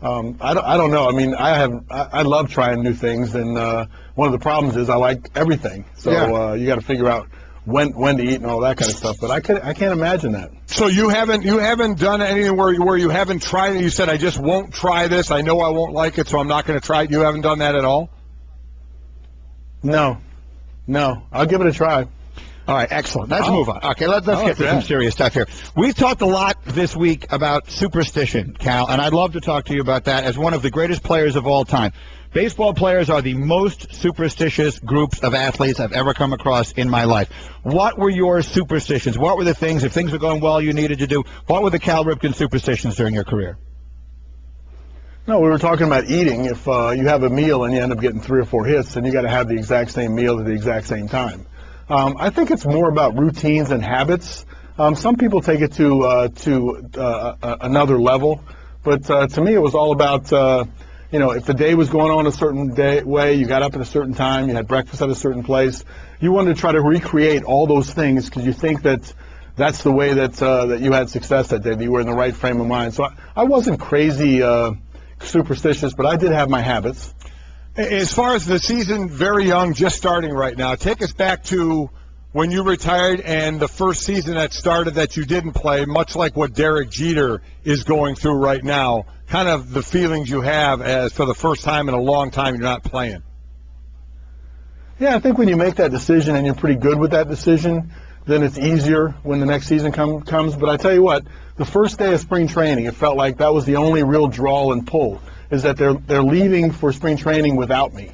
Speaker 3: don't know. I mean, I love trying new things, and one of the problems is I like everything. So you got to figure out when to eat and all that kind of stuff. But I can't imagine that.
Speaker 4: So you haven't done anything where you haven't tried it. You said, I just won't try this. I know I won't like it, so I'm not going to try it. You haven't done that at all?
Speaker 3: No. I'll give it a try.
Speaker 5: All right, excellent. Let's move on. Okay, let's get to some serious stuff here. We've talked a lot this week about superstition, Cal, and I'd love to talk to you about that as one of the greatest players of all time. Baseball players are the most superstitious groups of athletes I've ever come across in my life. What were your superstitions? What were the things, if things were going well, you needed to do? What were the Cal Ripken superstitions during your career?
Speaker 3: No, we were talking about eating. If you have a meal and you end up getting 3 or 4 hits, then you got to have the exact same meal at the exact same time. I think it's more about routines and habits. Some people take it to another level, but to me it was all about, if the day was going on a certain way, you got up at a certain time, you had breakfast at a certain place, you wanted to try to recreate all those things because you think that that's the way that you had success that day, that you were in the right frame of mind. So I wasn't crazy superstitious, but I did have my habits.
Speaker 4: As far as the season, very young, just starting right now, take us back to when you retired and the first season that started that you didn't play, much like what Derek Jeter is going through right now, kind of the feelings you have as for the first time in a long time you're not playing.
Speaker 3: Yeah, I think when you make that decision and you're pretty good with that decision, then it's easier when the next season comes. But I tell you what, the first day of spring training, it felt like that was the only real draw and pull, is that they're leaving for spring training without me.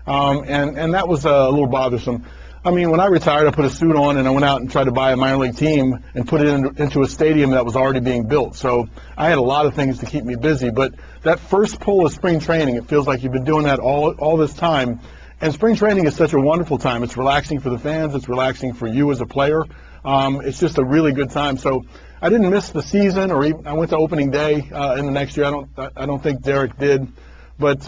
Speaker 3: And that was a little bothersome. I mean, when I retired, I put a suit on and I went out and tried to buy a minor league team and put it into a stadium that was already being built. So I had a lot of things to keep me busy. But that first pull of spring training, it feels like you've been doing that all this time. And spring training is such a wonderful time. It's relaxing for the fans. It's relaxing for you as a player. It's just a really good time. So I didn't miss the season, or even I went to opening day in the next year. I don't think Derek did. But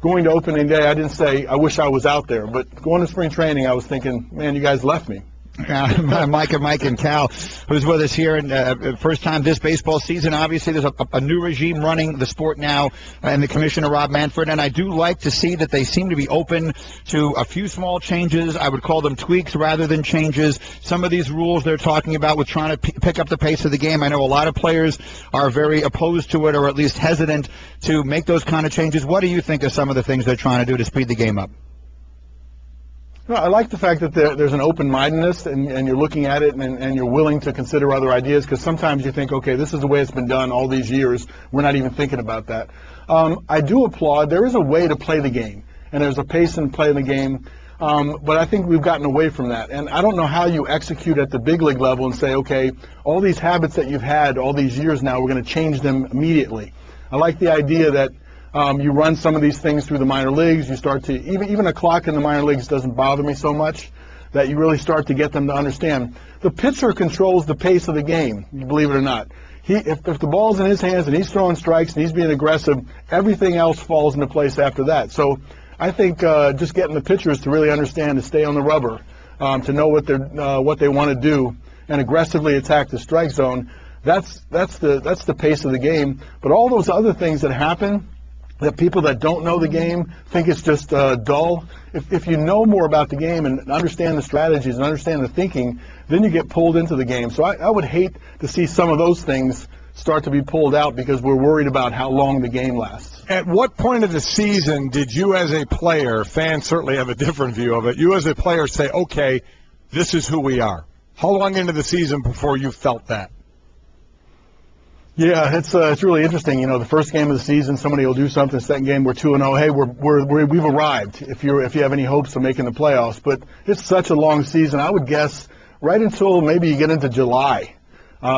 Speaker 3: going to opening day, I didn't say I wish I was out there. But going to spring training, I was thinking, man, you guys left me.
Speaker 5: Mike and Cal, who's with us here, and first time this baseball season. Obviously, there's a new regime running the sport now, and the commissioner, Rob Manfred, and I do like to see that they seem to be open to a few small changes. I would call them tweaks rather than changes. Some of these rules they're talking about with trying to pick up the pace of the game, I know a lot of players are very opposed to it, or at least hesitant to make those kind of changes. What do you think of some of the things they're trying to do to speed the game up?
Speaker 3: No, I like the fact that there's an open-mindedness and you're looking at it and you're willing to consider other ideas, because sometimes you think, okay, this is the way it's been done all these years. We're not even thinking about that. I do applaud. There is a way to play the game, and there's a pace in playing the game, but I think we've gotten away from that. And I don't know how you execute at the big league level and say, okay, all these habits that you've had all these years now, we're going to change them immediately. I like the idea that you run some of these things through the minor leagues. You start to, even a clock in the minor leagues doesn't bother me so much, that you really start to get them to understand. The pitcher controls the pace of the game, believe it or not. If the ball's in his hands and he's throwing strikes and he's being aggressive, everything else falls into place after that. So I think just getting the pitchers to really understand, to stay on the rubber, to know what they want to do and aggressively attack the strike zone, That's the pace of the game. But all those other things that happen, that people that don't know the game think it's just dull. If you know more about the game and understand the strategies and understand the thinking, then you get pulled into the game. So I would hate to see some of those things start to be pulled out because we're worried about how long the game lasts.
Speaker 4: At what point of the season did you as a player, fans certainly have a different view of it, you as a player say, okay, this is who we are? How long into the season before you felt that?
Speaker 3: Yeah, it's really interesting. You know, the first game of the season, somebody will do something. Second game, we're 2-0. Hey, we've arrived. If you have any hopes of making the playoffs, but it's such a long season. I would guess right until maybe you get into July.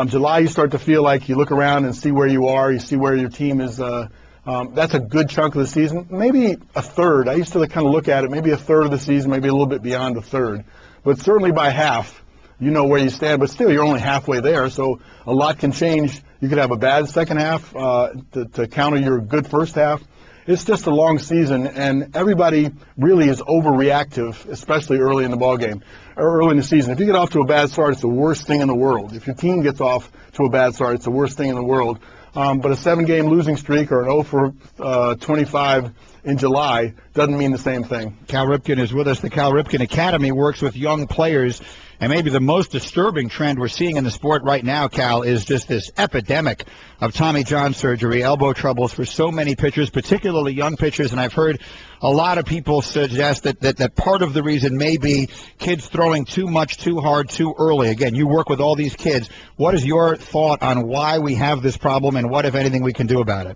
Speaker 3: July, you start to feel like you look around and see where you are. You see where your team is. That's a good chunk of the season. Maybe a third. I used to kind of look at it. Maybe a third of the season, maybe a little bit beyond a third, but certainly by half. You know where you stand, but still you're only halfway there, so a lot can change. You could have a bad second half to counter your good first half. It's just a long season, and everybody really is overreactive, especially early in the ball game, or early in the season. If you get off to a bad start, it's the worst thing in the world. If your team gets off to a bad start, it's the worst thing in the world. But a 7-game losing streak or an 0 for 25 in July doesn't mean the same thing.
Speaker 5: Cal Ripken is with us. The Cal Ripken Academy works with young players. And maybe the most disturbing trend we're seeing in the sport right now, Cal, is just this epidemic of Tommy John surgery, elbow troubles for so many pitchers, particularly young pitchers. And I've heard a lot of people suggest that part of the reason may be kids throwing too much, too hard, too early. Again, you work with all these kids. What is your thought on why we have this problem and what, if anything, we can do about it?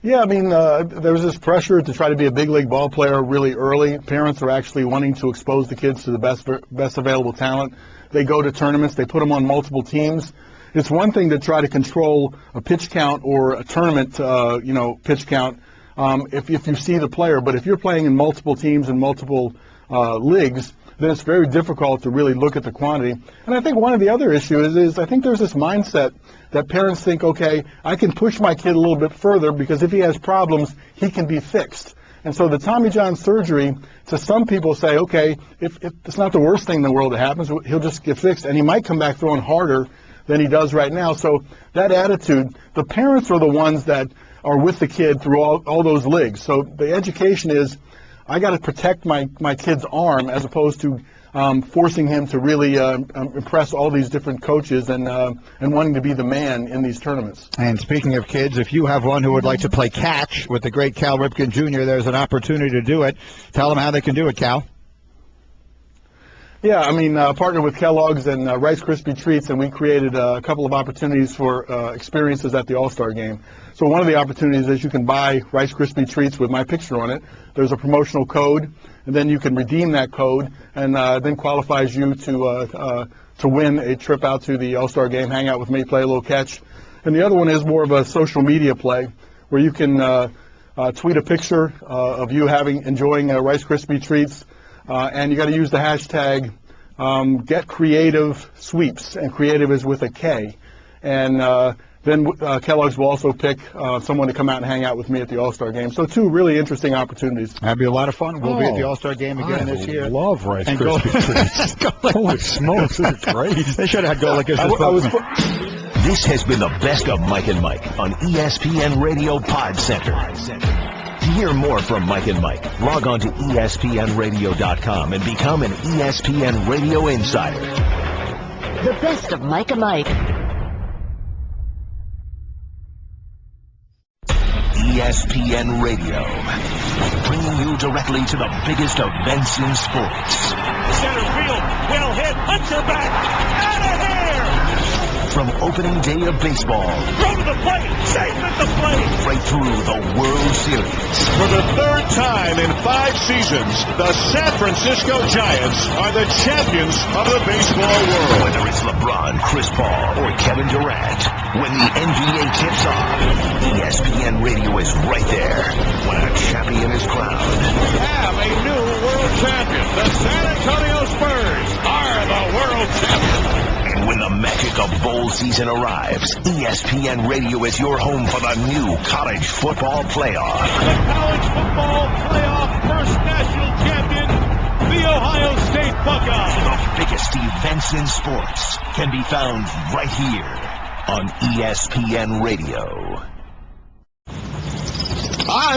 Speaker 3: Yeah, I mean, there's this pressure to try to be a big league ball player really early. Parents are actually wanting to expose the kids to the best available talent. They go to tournaments. They put them on multiple teams. It's one thing to try to control a pitch count or a tournament, pitch count if you see the player. But if you're playing in multiple teams and multiple leagues, then it's very difficult to really look at the quantity. And I think one of the other issues is I think there's this mindset that parents think, okay, I can push my kid a little bit further because if he has problems, he can be fixed. And so the Tommy John surgery, to some people say, okay, if it's not the worst thing in the world that happens, he'll just get fixed. And he might come back throwing harder than he does right now. So that attitude, the parents are the ones that are with the kid through all those leagues. So the education is, I got to protect my kid's arm as opposed to forcing him to really impress all these different coaches and wanting to be the man in these tournaments.
Speaker 5: And speaking of kids, if you have one who would like to play catch with the great Cal Ripken Jr., there's an opportunity to do it. Tell them how they can do it, Cal.
Speaker 3: Yeah, I mean, partnered with Kellogg's and Rice Krispie Treats, and we created a couple of opportunities for experiences at the All-Star Game. So one of the opportunities is you can buy Rice Krispie Treats with my picture on it. There's a promotional code, and then you can redeem that code, and then qualifies you to win a trip out to the All-Star Game, hang out with me, play a little catch. And the other one is more of a social media play, where you can tweet a picture of you enjoying Rice Krispie Treats. And you got to use the hashtag Get Creative Sweeps, and creative is with a K. And then Kellogg's will also pick someone to come out and hang out with me at the All-Star Game. So 2 really interesting opportunities.
Speaker 5: That'd be a lot of fun. We'll be at the All-Star Game again this year.
Speaker 4: I love Rice Krispie Treats. Holy smokes, it's great.
Speaker 5: They should have had go like this.
Speaker 2: This has been the best of Mike and Mike on ESPN Radio Pod Center. To hear more from Mike and Mike, log on to ESPNradio.com and become an ESPN Radio Insider.
Speaker 1: The best of Mike and Mike.
Speaker 2: ESPN Radio, bringing you directly to the biggest events in sports.
Speaker 12: Center field, well hit, Hunter back, out of here!
Speaker 2: From opening day of baseball,
Speaker 12: throw to the plate, safe at the plate,
Speaker 2: right through the World Series.
Speaker 12: For the 3rd time in 5 seasons, the San Francisco Giants are the champions of the baseball world.
Speaker 2: Whether it's LeBron, Chris Paul, or Kevin Durant, when the NBA tips off, ESPN Radio is right there when a champion is crowned.
Speaker 12: We have a new world champion. The San Antonio Spurs are the world champions.
Speaker 2: And when the magic of bowl season arrives, ESPN Radio is your home for the new college football playoff.
Speaker 12: The college football playoff first national champion, the Ohio State Buckeyes.
Speaker 2: The biggest events in sports can be found right here on ESPN Radio.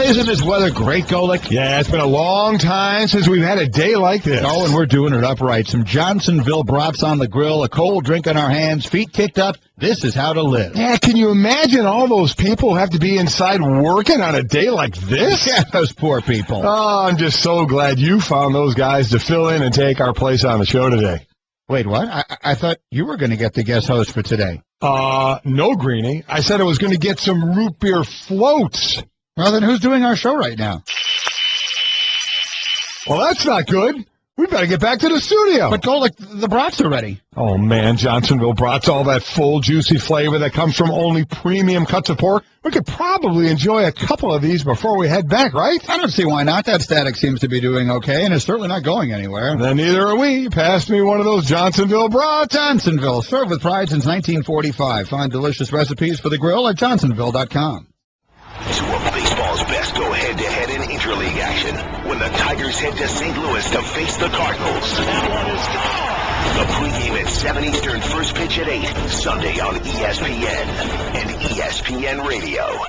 Speaker 13: Isn't this weather great, Golick?
Speaker 4: Yeah, it's been a long time since we've had a day like this.
Speaker 5: Oh, and we're doing it upright. Some Johnsonville brats on the grill, a cold drink in our hands, feet kicked up. This is how to live.
Speaker 4: Yeah, can you imagine all those people who have to be inside working on a day like this?
Speaker 5: Yeah, those poor people.
Speaker 4: Oh, I'm just so glad you found those guys to fill in and take our place on the show today.
Speaker 5: Wait, what? I thought you were going to get the guest host for today.
Speaker 4: No, Greenie. I said I was going to get some root beer floats.
Speaker 5: Well, then who's doing our show right now?
Speaker 4: Well, that's not good. We better get back to the studio.
Speaker 5: But Golick, the brats are ready.
Speaker 4: Oh, man, Johnsonville brats, all that full, juicy flavor that comes from only premium cuts of pork. We could probably enjoy a couple of these before we head back, right?
Speaker 5: I don't see why not. That static seems to be doing okay, and it's certainly not going anywhere.
Speaker 4: Then neither are we. Pass me one of those Johnsonville brats.
Speaker 5: Johnsonville, served with pride since 1945. Find delicious recipes for the grill at johnsonville.com.
Speaker 2: Two of baseball's best go head-to-head in interleague action when the Tigers head to St. Louis to face the Cardinals. The pregame at 7 Eastern, first pitch at 8, Sunday on ESPN and ESPN Radio.